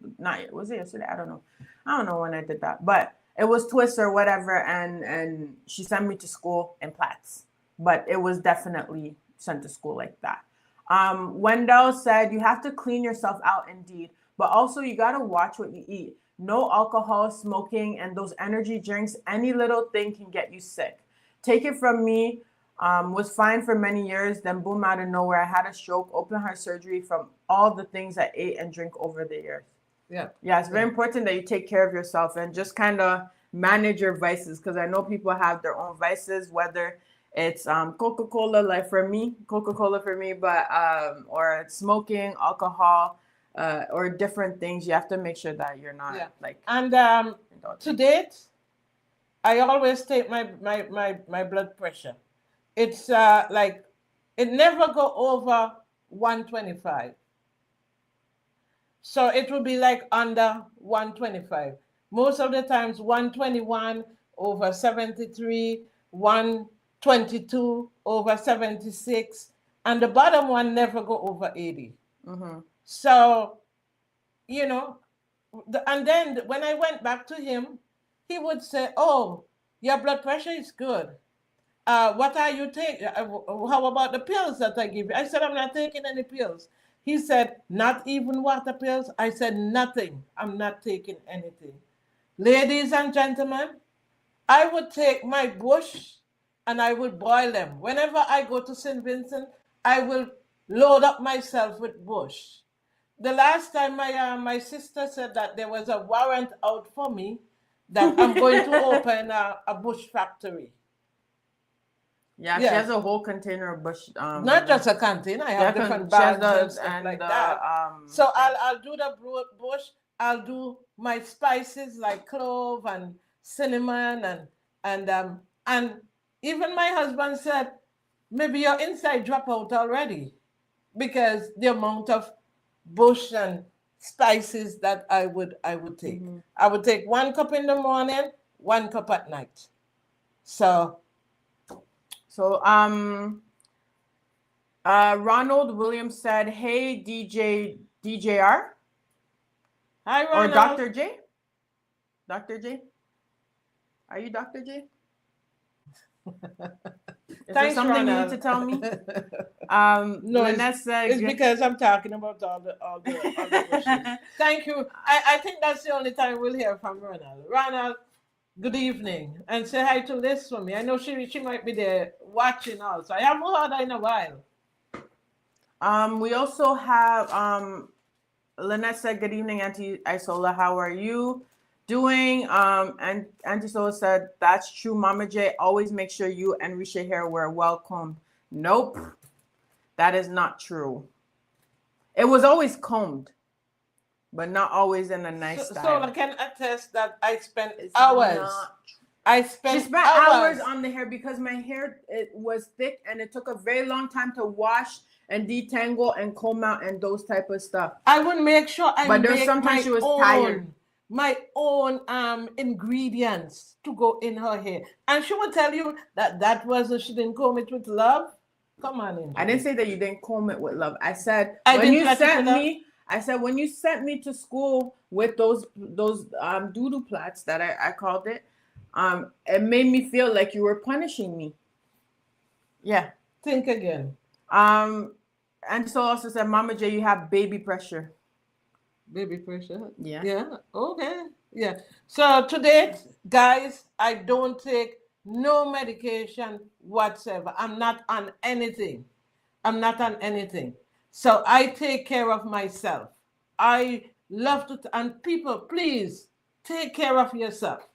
[SPEAKER 2] Was it yesterday? I don't know when I did that, but it was twist or whatever, and she sent me to school in Platts, but it was definitely sent to school like that. Wendell said, you have to clean yourself out indeed, but also you got to watch what you eat. No alcohol, smoking, and those energy drinks. Any little thing can get you sick. Take it from me. Was fine for many years. Then boom, out of nowhere, I had a stroke, open heart surgery from all the things I ate and drink over the years. Yeah, it's very important that you take care of yourself and just kind of manage your vices, because I know people have their own vices, whether it's Coca-Cola, like for me, but or smoking, alcohol, or different things. You have to make sure that you're not like. And
[SPEAKER 3] to date, I always take my blood pressure. It's like it never go over 125. So it will be like under 125. Most of the times 121 over 73, 122 over 76, and the bottom one never go over 80.
[SPEAKER 2] Mm-hmm.
[SPEAKER 3] So, you know, and then when I went back to him, he would say, "Oh, your blood pressure is good. What are you taking? How about the pills that I give you?" I said, "I'm not taking any pills." He said, "Not even water pills?" I said, "Nothing. I'm not taking anything." Ladies and gentlemen, I would take my bush and I would boil them. Whenever I go to St. Vincent, I will load up myself with bush. The last time my sister said that there was a warrant out for me that I'm going to open a bush factory.
[SPEAKER 2] Yeah, she
[SPEAKER 3] Yeah.
[SPEAKER 2] has a whole container of bush.
[SPEAKER 3] Not just a container. I have different
[SPEAKER 2] she has
[SPEAKER 3] bags and stuff like that. So I'll do the bush. I'll do my spices like clove and cinnamon and even my husband said, maybe your inside drop out already because the amount of bush and spices that I would take.
[SPEAKER 2] Mhm.
[SPEAKER 3] I would take 1 cup in the morning, 1 cup at night. So
[SPEAKER 2] Ronald Williams said, "Hey DJR
[SPEAKER 3] hi
[SPEAKER 2] or
[SPEAKER 3] Ronald.
[SPEAKER 2] Dr. J. Dr. J. Are you Dr. J? Is there
[SPEAKER 3] Thanks,
[SPEAKER 2] something you
[SPEAKER 3] Ronald.
[SPEAKER 2] need to tell me?"
[SPEAKER 3] No,
[SPEAKER 2] Lynette said,
[SPEAKER 3] it's because I'm talking about all the bushes. Thank you. I think that's the only time we'll hear from Ronald. Ronald, good evening, and say hi to Liz for me. I know she might be there watching also. I haven't heard her in a while.
[SPEAKER 2] we also have Lynette said, "Good evening, Auntie Isola. How are you doing?" And Auntie Isola said, "That's true, Mama J. Always make sure you and Risha hair were well combed." Nope, that is not true. It was always combed, but not always in a nice
[SPEAKER 3] So
[SPEAKER 2] style.
[SPEAKER 3] I can attest that I spent
[SPEAKER 2] It's
[SPEAKER 3] hours.
[SPEAKER 2] not-
[SPEAKER 3] I spent,
[SPEAKER 2] She spent hours on the hair because my hair, it was thick and it took a very long time to wash and detangle and comb out and those type of stuff.
[SPEAKER 3] I would make sure
[SPEAKER 2] But there's sometimes she was tired.
[SPEAKER 3] my own ingredients to go in her hair, and she would tell you that she didn't comb it with love. Come on in.
[SPEAKER 2] I didn't say that you didn't comb it with love. I said
[SPEAKER 3] I
[SPEAKER 2] when
[SPEAKER 3] didn't
[SPEAKER 2] you
[SPEAKER 3] let it
[SPEAKER 2] sent
[SPEAKER 3] with
[SPEAKER 2] me, I said when you sent me to school with those doodoo plats that I called it, it made me feel like you were punishing me. Yeah.
[SPEAKER 3] Think again.
[SPEAKER 2] And so also said, "Mama J, you have baby pressure."
[SPEAKER 3] Baby pressure.
[SPEAKER 2] Yeah.
[SPEAKER 3] Yeah. Okay. Yeah. So today, guys, I don't take no medication whatsoever. I'm not on anything. I'm not on anything. So I take care of myself. I love to, and people, please take care of yourself.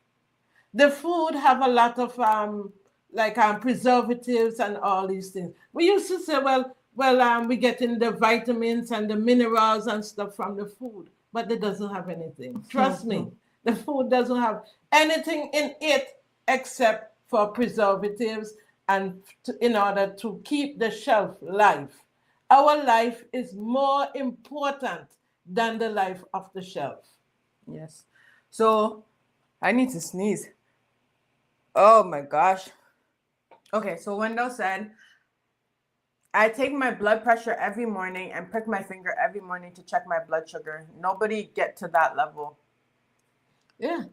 [SPEAKER 3] The food have a lot of preservatives and all these things. We used to say, we getting the vitamins and the minerals and stuff from the food, but it doesn't have anything. Trust me, the food doesn't have anything in it except for preservatives and in order to keep the shelf life. Our life is more important than the life of the shelf.
[SPEAKER 2] Yes. So I need to sneeze. Oh my gosh. Okay, so Wendell said, "I take my blood pressure every morning and prick my finger every morning to check my blood sugar." Nobody get to that level.
[SPEAKER 3] Yeah.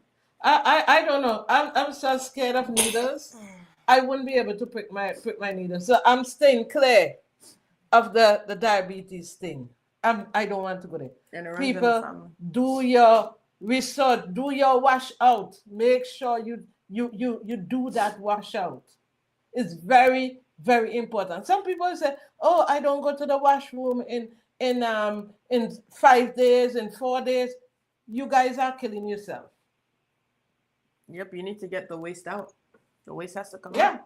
[SPEAKER 3] I don't know. I'm so scared of needles. I wouldn't be able to prick my needle. So I'm staying clear of the diabetes thing. I don't want to go there.
[SPEAKER 2] And it runs in the
[SPEAKER 3] People,
[SPEAKER 2] family.
[SPEAKER 3] do your research, do your wash out. Make sure you do that wash out. It's very, very important. Some people say, "Oh, I don't go to the washroom in 5 days, in 4 days." You guys are killing yourself.
[SPEAKER 2] Yep, you need to get the waste out. The waste has to come
[SPEAKER 3] Yeah.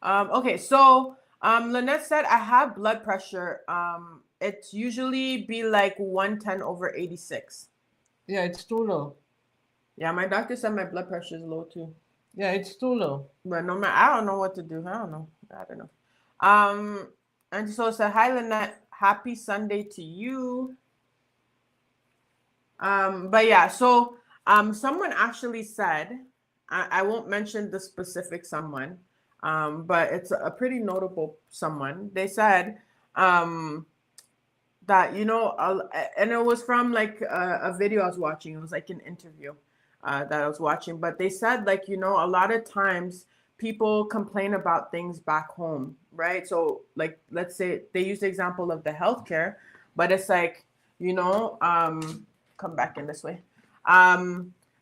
[SPEAKER 2] out. Okay, so Lynette said, "I have blood pressure. It's usually be like 110/86.
[SPEAKER 3] Yeah, it's too low.
[SPEAKER 2] Yeah, my doctor said my blood pressure is low too.
[SPEAKER 3] Yeah, it's too low.
[SPEAKER 2] But no matter, I don't know what to do. I don't know. And so said, "Hi Lynette, happy Sunday to you." But yeah, so someone actually said, I won't mention the specific someone, but it's a pretty notable someone. They said that, and it was from like a video I was watching. It was like an interview that I was watching, but they said like, a lot of times people complain about things back home, right? So like, let's say they use the example of the healthcare, but it's like, come back in this way.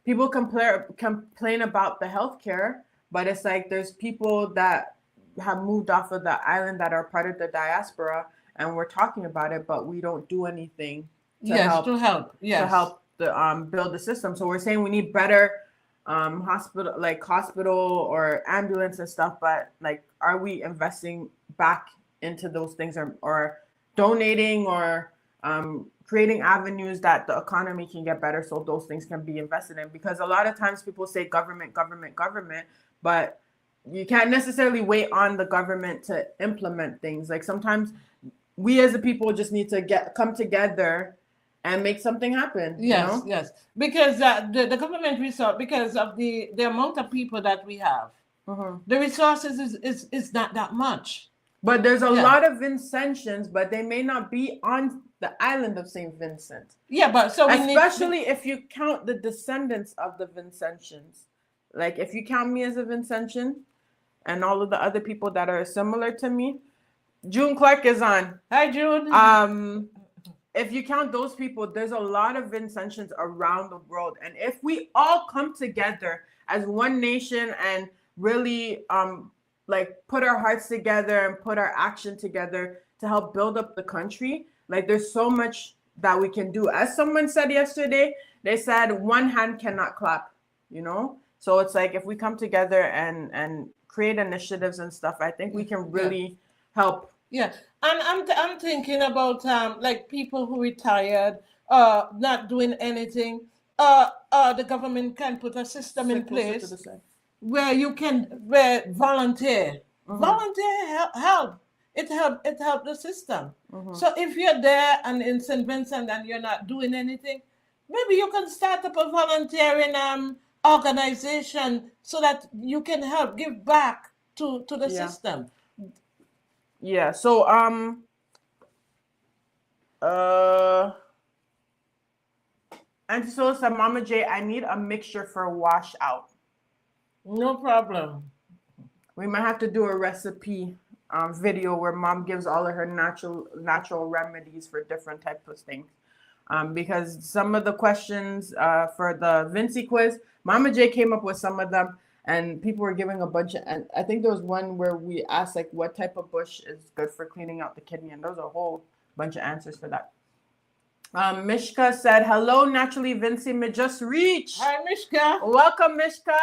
[SPEAKER 2] People complain about the healthcare, but it's like there's people that have moved off of the island that are part of the diaspora, and we're talking about it, but we don't do anything to help the build the system. So we're saying we need better hospital or ambulance and stuff, but like, are we investing back into those things, or donating, or creating avenues that the economy can get better so those things can be invested in? Because a lot of times people say government, but you can't necessarily wait on the government to implement things. Like sometimes we as a people just need to come together and make something happen.
[SPEAKER 3] Yes, yes. Because the government resource, because of the amount of people that we have, the resources is not that much.
[SPEAKER 2] But there's a lot of Vincentians, but they may not be on the island of St. Vincent.
[SPEAKER 3] Yeah, but so
[SPEAKER 2] especially if you count the descendants of the Vincentians. Like if you count me as a Vincentian and all of the other people that are similar to me. June Clark is on.
[SPEAKER 3] Hi, June.
[SPEAKER 2] If you count those people, there's a lot of Vincentians around the world. And if we all come together as one nation and really like put our hearts together and put our action together to help build up the country, like there's so much that we can do. As someone said yesterday, they said one hand cannot clap, So it's like if we come together and create initiatives and stuff, I think we can really help.
[SPEAKER 3] Yeah, and I'm thinking about like people who retired, not doing anything. The government can put a system in place where you can volunteer. Volunteer help. It help the system. So if you're there and in St. Vincent and you're not doing anything, maybe you can start up a volunteering organization so that you can help give back to the system.
[SPEAKER 2] Yeah. So Auntie Sola said, Mama J, I need a mixture for washout.
[SPEAKER 3] No problem.
[SPEAKER 2] We might have to do a recipe video where Mom gives all of her natural remedies for different types of things. Because some of the questions for the Vincy quiz, Mama J came up with some of them, and people were giving a bunch of, and I think there was one where we asked like what type of bush is good for cleaning out the kidney, and there was a whole bunch of answers for that. Mishka said, hello, Naturally Vincy, me just reached.
[SPEAKER 3] Hi, Mishka.
[SPEAKER 2] Welcome, Mishka.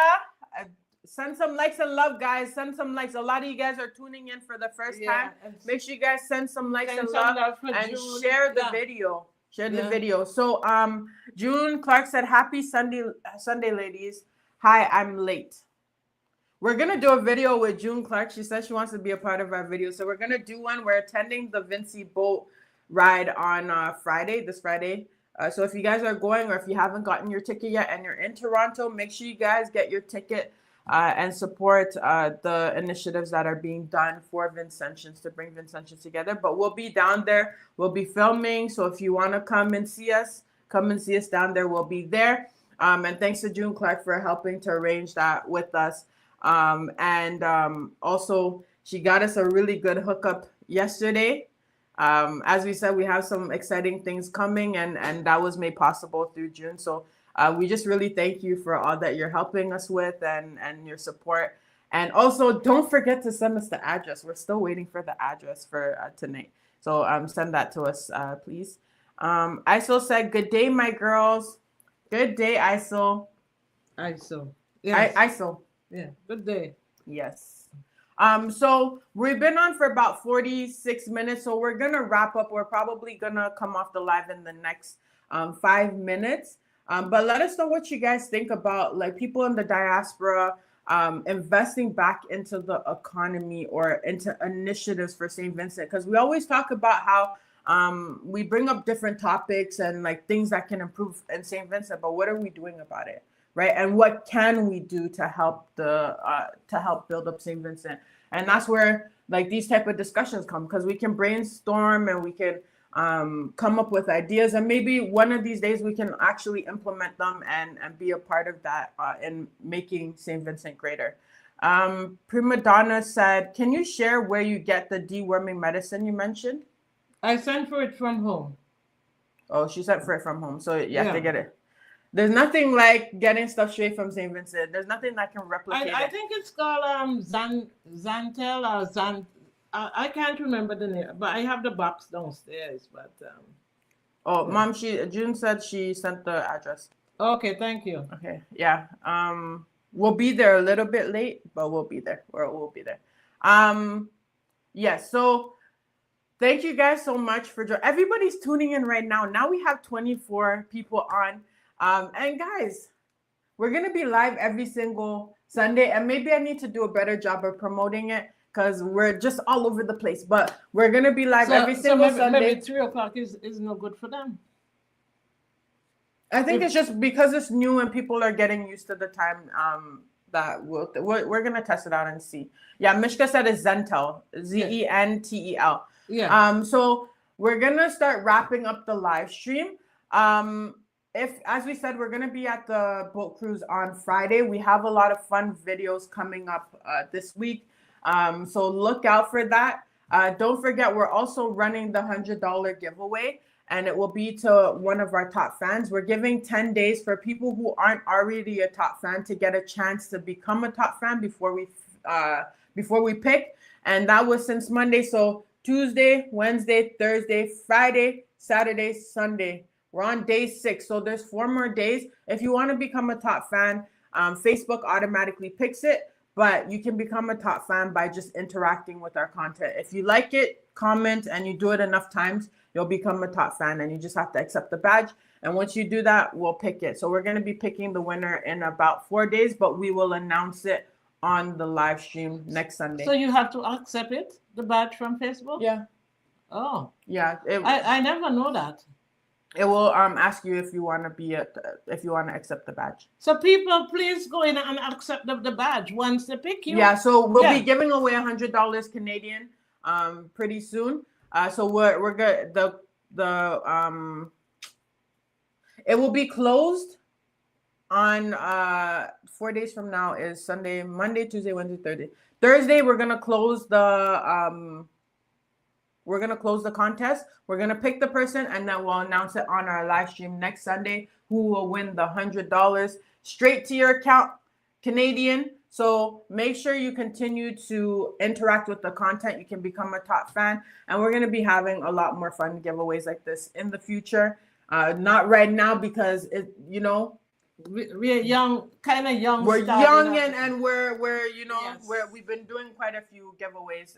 [SPEAKER 2] Send some likes and love, guys. Send some likes. A lot of you guys are tuning in for the first time. Make sure you guys send some likes and love and share the video. Share the video. So June Clark said, happy Sunday, ladies. Hi, I'm late. We're going to do a video with June Clark. She says she wants to be a part of our video. So we're going to do one. We're attending the Vincy boat ride on this Friday. So if you guys are going, or if you haven't gotten your ticket yet and you're in Toronto, make sure you guys get your ticket and support the initiatives that are being done for Vincentians to bring Vincentians together. But we'll be down there. We'll be filming. So if you want to come and see us down there. We'll be there. And thanks to June Clark for helping to arrange that with us. Also, she got us a really good hookup yesterday. As we said, we have some exciting things coming, and that was made possible through June. So we just really thank you for all that you're helping us with and your support. And also, don't forget to send us the address. We're still waiting for the address for tonight. So send that to us, please. Isel said, good day, my girls. Good day, Isel.
[SPEAKER 3] Isel. Yes.
[SPEAKER 2] Isel.
[SPEAKER 3] Yeah, good day.
[SPEAKER 2] Yes. So we've been on for about 46 minutes. So we're going to wrap up. We're probably going to come off the live in the next 5 minutes. But let us know what you guys think about like people in the diaspora investing back into the economy or into initiatives for St. Vincent. Because we always talk about how we bring up different topics and like things that can improve in St. Vincent. But what are we doing about it? right? And what can we do to help build up St. Vincent? And that's where like these type of discussions come, because we can brainstorm and we can come up with ideas, and maybe one of these days we can actually implement them and be a part of that in making St. Vincent greater. Prima Donna said, can you share where you get the deworming medicine you mentioned?
[SPEAKER 3] I sent for it from home.
[SPEAKER 2] Oh, she sent for it from home, so you have to get it. There's nothing like getting stuff straight from St. Vincent. There's nothing that can replicate it.
[SPEAKER 3] I think it's called Zantel or Zant. I can't remember the name, but I have the box downstairs. But
[SPEAKER 2] oh, Mom, June said she sent the address.
[SPEAKER 3] Okay, thank you.
[SPEAKER 2] Okay, yeah. We'll be there a little bit late, but we'll be there. We'll be there. Yeah. So thank you guys so much for joining. Everybody's tuning in right now. Now we have 24 people on. And guys, we're gonna be live every single Sunday, and maybe I need to do a better job of promoting it because we're just all over the place. But we're gonna be live every single Sunday.
[SPEAKER 3] Maybe 3 o'clock is no good for them.
[SPEAKER 2] I think it's just because it's new and people are getting used to the time. That we're gonna test it out and see. Yeah, Mishka said it's Zentel, Zentel.
[SPEAKER 3] Yeah.
[SPEAKER 2] So we're gonna start wrapping up the live stream. As we said, we're going to be at the boat cruise on Friday. We have a lot of fun videos coming up this week. So look out for that. Don't forget, we're also running the $100 giveaway, and it will be to one of our top fans. We're giving 10 days for people who aren't already a top fan to get a chance to become a top fan before we pick. And that was since Monday. So Tuesday, Wednesday, Thursday, Friday, Saturday, Sunday. We're on day 6, so there's 4 more days. If you want to become a top fan, Facebook automatically picks it, but you can become a top fan by just interacting with our content. If you like it, comment, and you do it enough times, you'll become a top fan, and you just have to accept the badge. And once you do that, we'll pick it. So we're going to be picking the winner in about 4 days, but we will announce it on the live stream next Sunday.
[SPEAKER 3] So you have to accept it, the badge from Facebook?
[SPEAKER 2] Yeah.
[SPEAKER 3] Oh.
[SPEAKER 2] Yeah.
[SPEAKER 3] I never know that.
[SPEAKER 2] It will ask you if you want to accept the badge.
[SPEAKER 3] So people, please go in and accept the badge once they pick you.
[SPEAKER 2] Yeah. So we'll be giving away $100 Canadian pretty soon. So we're good. It will be closed on 4 days from now is Sunday, Monday, Tuesday, Wednesday, Thursday. Thursday we're gonna close the contest. We're going to pick the person, and then we'll announce it on our live stream next Sunday who will win the $100 straight to your account, Canadian. So make sure you continue to interact with the content. You can become a top fan, and we're going to be having a lot more fun giveaways like this in the future. Not right now because
[SPEAKER 3] we're young, kind of young.
[SPEAKER 2] We're young and we're we've been doing quite a few giveaways.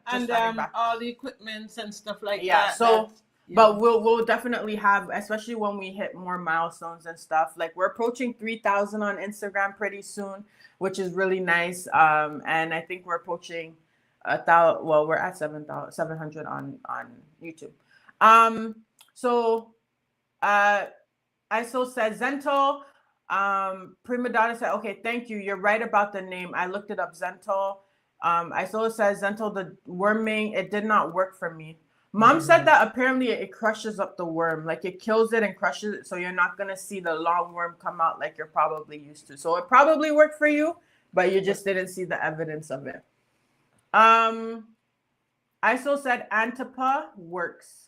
[SPEAKER 3] And all the equipments and stuff like that.
[SPEAKER 2] Yeah. So, but we'll definitely have, especially when we hit more milestones and stuff. Like we're approaching 3,000 on Instagram pretty soon, which is really nice. And I think we're approaching 1,000. Well, we're at 700 on YouTube. So, ISO said Zentel. Prima Donna said, okay, thank you. You're right about the name. I looked it up, Zentel. ISO says Zentel, the worming, it did not work for me. Mom said that apparently it crushes up the worm, like it kills it and crushes it, so you're not gonna see the long worm come out like you're probably used to. So it probably worked for you, but you just didn't see the evidence of it. ISO said Antipa works.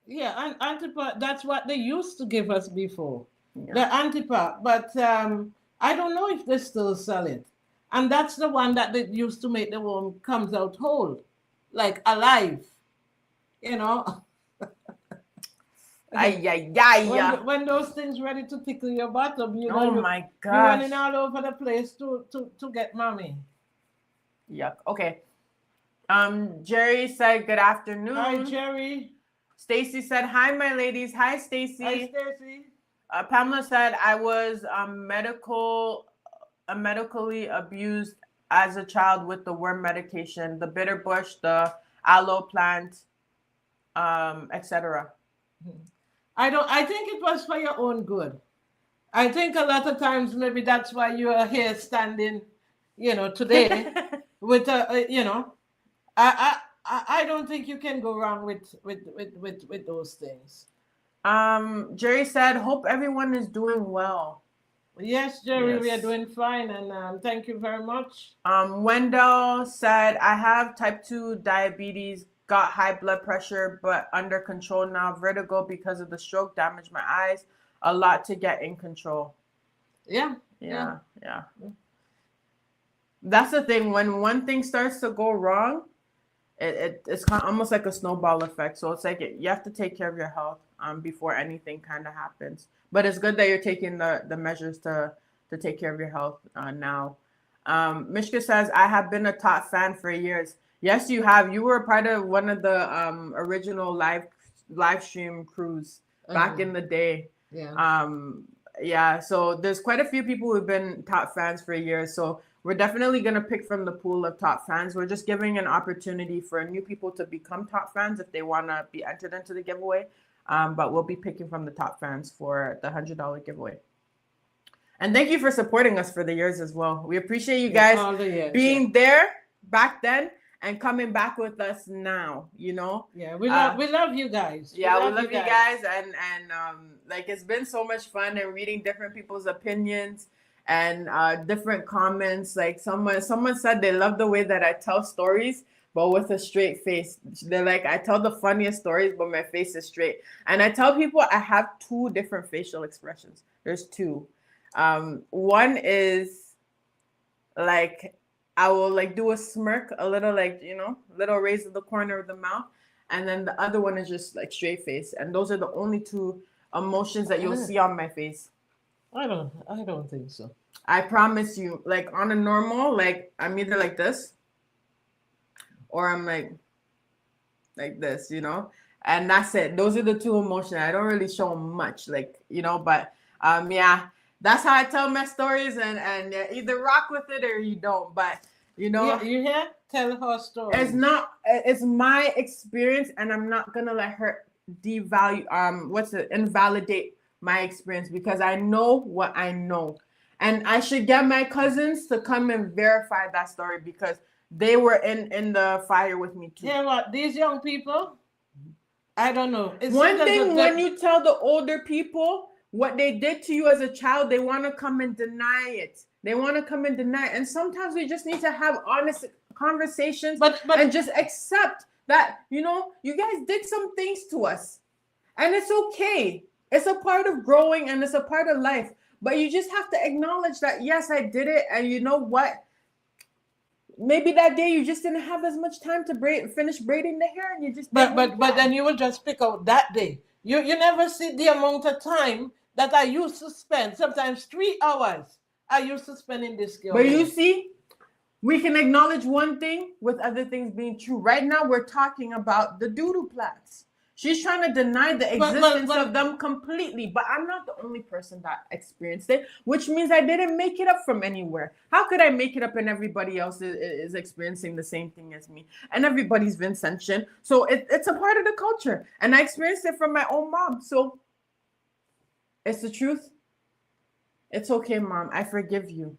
[SPEAKER 3] Yeah, and Antipa, that's what they used to give us before.
[SPEAKER 2] Yeah.
[SPEAKER 3] The Antipa, but I don't know if they still sell it. And that's the one that they used to make the worm comes out whole, like alive,
[SPEAKER 2] When
[SPEAKER 3] those things ready to tickle your bottom,
[SPEAKER 2] my gosh,
[SPEAKER 3] you're running all over the place to get mommy.
[SPEAKER 2] Yuck. Okay. Jerry said good afternoon.
[SPEAKER 3] Hi, Jerry.
[SPEAKER 2] Stacy said hi, my ladies. Hi, Stacy.
[SPEAKER 3] Hi, Stacy.
[SPEAKER 2] Pamela said I was medically abused as a child with the worm medication, the bitter bush, the aloe plant, etc.
[SPEAKER 3] I think it was for your own good. I think a lot of times maybe that's why you are here standing, today with I don't think you can go wrong with those things.
[SPEAKER 2] Jerry said, hope everyone is doing well.
[SPEAKER 3] Yes, Jerry, we are
[SPEAKER 2] Yes.
[SPEAKER 3] doing fine, and thank you very much.
[SPEAKER 2] Wendell said, I have type 2 diabetes, got high blood pressure, but under control now. Vertigo because of the stroke damaged my eyes. A lot to get in control.
[SPEAKER 3] Yeah.
[SPEAKER 2] Yeah. That's the thing. When one thing starts to go wrong, it's kind of almost like a snowball effect. So it's like you have to take care of your health before anything kind of happens. But it's good that you're taking the measures to take care of your health now. Mishka says, I have been a top fan for years. Yes, you have. You were a part of one of the original live stream crews back in the day.
[SPEAKER 3] Yeah.
[SPEAKER 2] So there's quite a few people who've been top fans for years. So we're definitely going to pick from the pool of top fans. We're just giving an opportunity for new people to become top fans if they want to be entered into the giveaway. But we'll be picking from the top fans for the $100 giveaway. And thank you for supporting us for the years as well. We appreciate you guys
[SPEAKER 3] all the years,
[SPEAKER 2] being there back then and coming back with us now, you know?
[SPEAKER 3] Yeah, we love you guys.
[SPEAKER 2] Yeah, we love you guys. And like, it's been so much fun and reading different people's opinions and different comments. Like someone said they love the way that I tell stories, but with a straight face. They're like, I tell the funniest stories, but my face is straight. And I tell people I have two different facial expressions. There's two. One is like, I will like do a smirk, a little like, little raise of the corner of the mouth. And then the other one is just like straight face. And those are the only two emotions that you'll see on my face.
[SPEAKER 3] I don't think so.
[SPEAKER 2] I promise you, like on a normal, like I'm either like this or I'm like this, and that's it. Those are the two emotions. I don't really show much, but yeah, that's how I tell my stories, and either rock with it or you don't. But
[SPEAKER 3] you hear? Tell her story.
[SPEAKER 2] It's my experience, and I'm not gonna let her invalidate my experience, because I know what I know. And I should get my cousins to come and verify that story, because they were in the fire with me too.
[SPEAKER 3] Yeah, what? These young people, I don't know.
[SPEAKER 2] One thing, when you tell the older people what they did to you as a child, they want to come and deny it. And sometimes we just need to have honest conversations, and just accept that, you guys did some things to us. And it's okay. It's a part of growing, and it's a part of life. But you just have to acknowledge that, yes, I did it. And you know what? Maybe that day you just didn't have as much time to finish braiding the hair, and you just
[SPEAKER 3] but then you will just pick out that day. You never see the amount of time that I used to spend, sometimes 3 hours I used to spend in this girl.
[SPEAKER 2] But you see, we can acknowledge one thing with other things being true. Right now we're talking about the doodoo plats. She's trying to deny the existence of them completely, but I'm not the only person that experienced it, which means I didn't make it up from anywhere. How could I make it up and everybody else is experiencing the same thing as me? And everybody's Vincentian. So it's a part of the culture. And I experienced it from my own mom. So it's the truth. It's okay, Mom. I forgive you.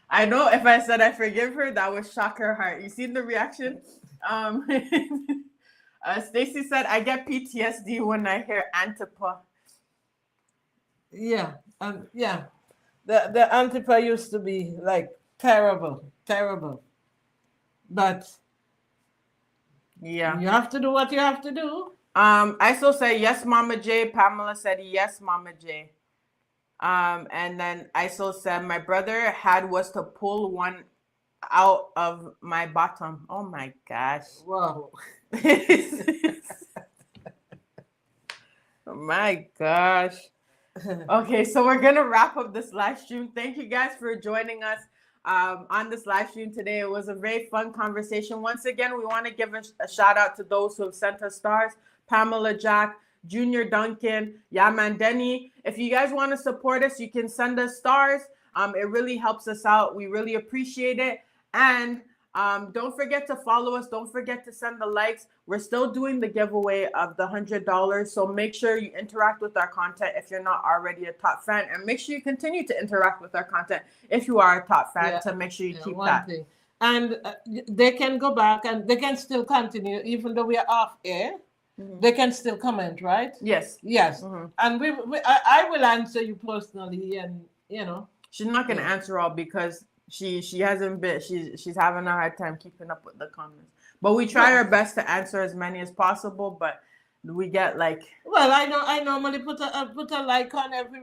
[SPEAKER 2] I know if I said I forgive her, that would shock her heart. You see the reaction? Stacy said, I get PTSD when I hear Antipa.
[SPEAKER 3] Yeah. The Antipa used to be like terrible. But
[SPEAKER 2] yeah,
[SPEAKER 3] you have to do what you have to do.
[SPEAKER 2] ISO said, yes, Mama J. Pamela said, yes, Mama J. And then ISO said, my brother was to pull one out of my bottom. Oh my gosh.
[SPEAKER 3] Wow.
[SPEAKER 2] Oh my gosh. Okay, so we're gonna wrap up this live stream. Thank you guys for joining us on this live stream today. It was a very fun conversation. Once again, we want to give a shout out to those who have sent us stars: Pamela Jack, Junior Duncan, Yaman Denny. If you guys want to support us, you can send us stars. It really helps us out. We really appreciate it. And Don't forget to follow us. Don't forget to send the likes. We're still doing the giveaway of the $100. So make sure you interact with our content if you're not already a top fan. And make sure you continue to interact with our content if you are a top fan to make sure you keep that.
[SPEAKER 3] Thing. And they can go back and they can still continue, even though we are off air. They can still comment, right?
[SPEAKER 2] Yes.
[SPEAKER 3] Yes. And I will answer you personally, and you know.
[SPEAKER 2] She's not gonna answer all because she hasn't been she's having a hard time keeping up with the comments. But we try our best to answer as many as possible, but we get like
[SPEAKER 3] I normally put a like on every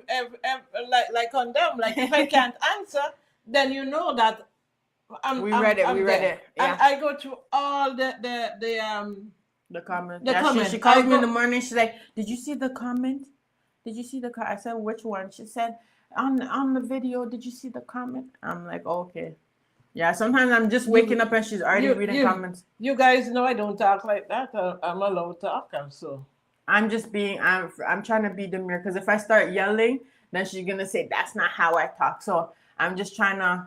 [SPEAKER 3] like on them. Like if I can't answer, then you know that we read it.
[SPEAKER 2] Yeah.
[SPEAKER 3] And I go through all the
[SPEAKER 2] comments.
[SPEAKER 3] The comments.
[SPEAKER 2] She called me in the morning. She's like, "Did you see the comment? Did you see the comment?" I said, "Which one?" She said, on the video. Did you see the comment? I'm like, okay. Yeah, sometimes I'm just waking up and she's already reading comments.
[SPEAKER 3] You guys know I don't talk like that. I'm a low talker, so.
[SPEAKER 2] I'm trying to be demure because if I start yelling, then she's gonna say that's not how I talk. So I'm just trying to,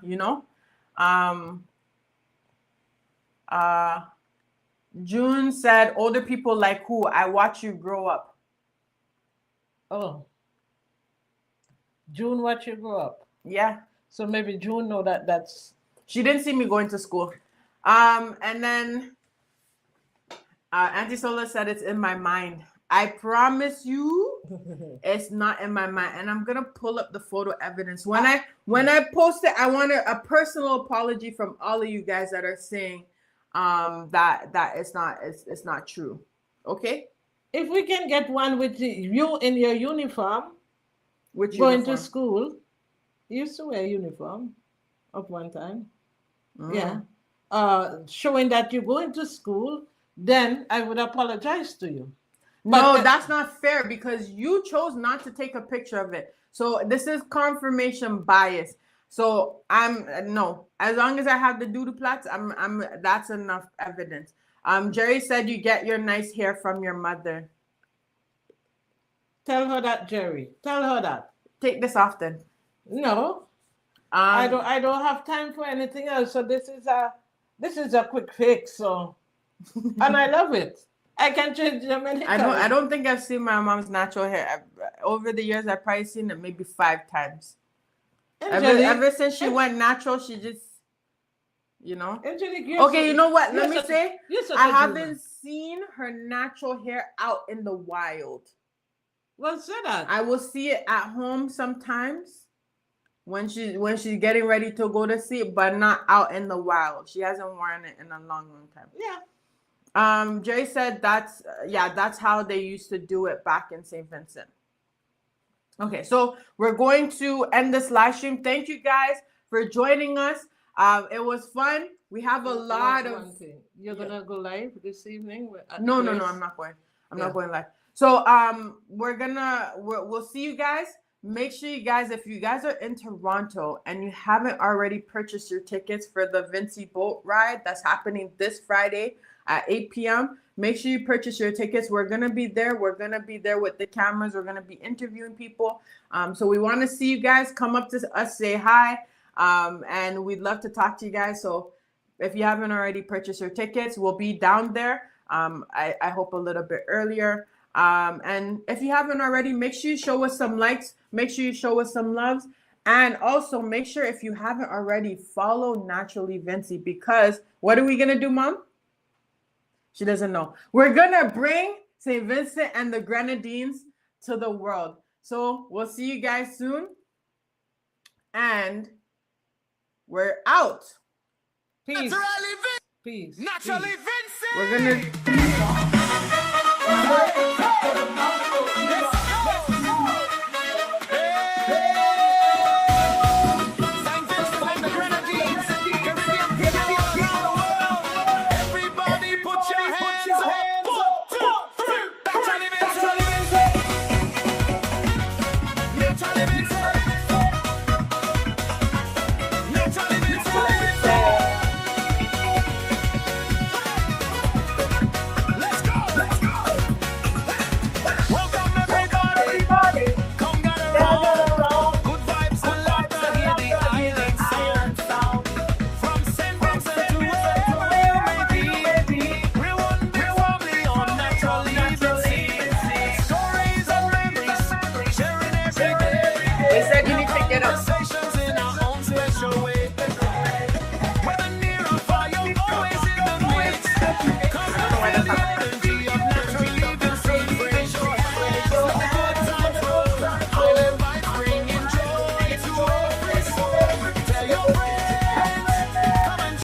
[SPEAKER 2] June said, older people like who? I watch you grow up.
[SPEAKER 3] Oh. June watch you grow up?
[SPEAKER 2] Yeah.
[SPEAKER 3] So maybe June know that's...
[SPEAKER 2] She didn't see me going to school. And then Auntie Sola said it's in my mind. I promise you it's not in my mind. And I'm going to pull up the photo evidence. When I post it, I want a personal apology from all of you guys that are saying that it's not true. Okay?
[SPEAKER 3] If we can get one with you in your uniform, going to school, you used to wear a uniform at one time. Yeah. Showing that you're going to school, then I would apologize to you.
[SPEAKER 2] No, that's not fair because you chose not to take a picture of it. So this is confirmation bias. So no. As long as I have the doodle-plats, that's enough evidence. Jerry said you get your nice hair from your mother.
[SPEAKER 3] Tell her that, Jerry. Tell her that.
[SPEAKER 2] Take this off then.
[SPEAKER 3] No. I don't have time for anything else. So this is a quick fix. So and I love it. I can change them anytime.
[SPEAKER 2] I don't think I've seen my mom's natural hair. Over the years, I've probably seen it maybe 5 times. Ever since she went natural, she just,
[SPEAKER 3] Angelique,
[SPEAKER 2] okay, you know what? Let me say, I haven't seen her natural hair out in the wild.
[SPEAKER 3] Well, say that.
[SPEAKER 2] I will see it at home sometimes when she's getting ready to go to sleep, but not out in the wild. She hasn't worn it in a long time.
[SPEAKER 3] Yeah.
[SPEAKER 2] Jerry said that's how they used to do it back in St. Vincent. Okay, so we're going to end this live stream. Thank you guys for joining us. It was fun. We have a lot of...
[SPEAKER 3] You're going to go live this evening?
[SPEAKER 2] No, I'm not going. I'm not going live. So we'll see you guys. Make sure you guys, if you guys are in Toronto and you haven't already purchased your tickets for the Vincy boat ride that's happening this Friday at 8 p.m., make sure you purchase your tickets. We're going to be there. We're going to be there with the cameras. We're going to be interviewing people. So we want to see you guys. Come up to us, say hi. And we'd love to talk to you guys. So if you haven't already purchased your tickets, we'll be down there. I hope a little bit earlier. And if you haven't already, make sure you show us some likes. Make sure you show us some loves. And also make sure if you haven't already, follow Naturally Vincy, because what are we going to do, Mom? She doesn't know. We're going to bring St. Vincent and the Grenadines to the world. So we'll see you guys soon. And we're out.
[SPEAKER 3] Peace.
[SPEAKER 1] Naturally
[SPEAKER 3] Peace.
[SPEAKER 1] Naturally Vincent.
[SPEAKER 2] We're going to...
[SPEAKER 1] Let's go!
[SPEAKER 2] They said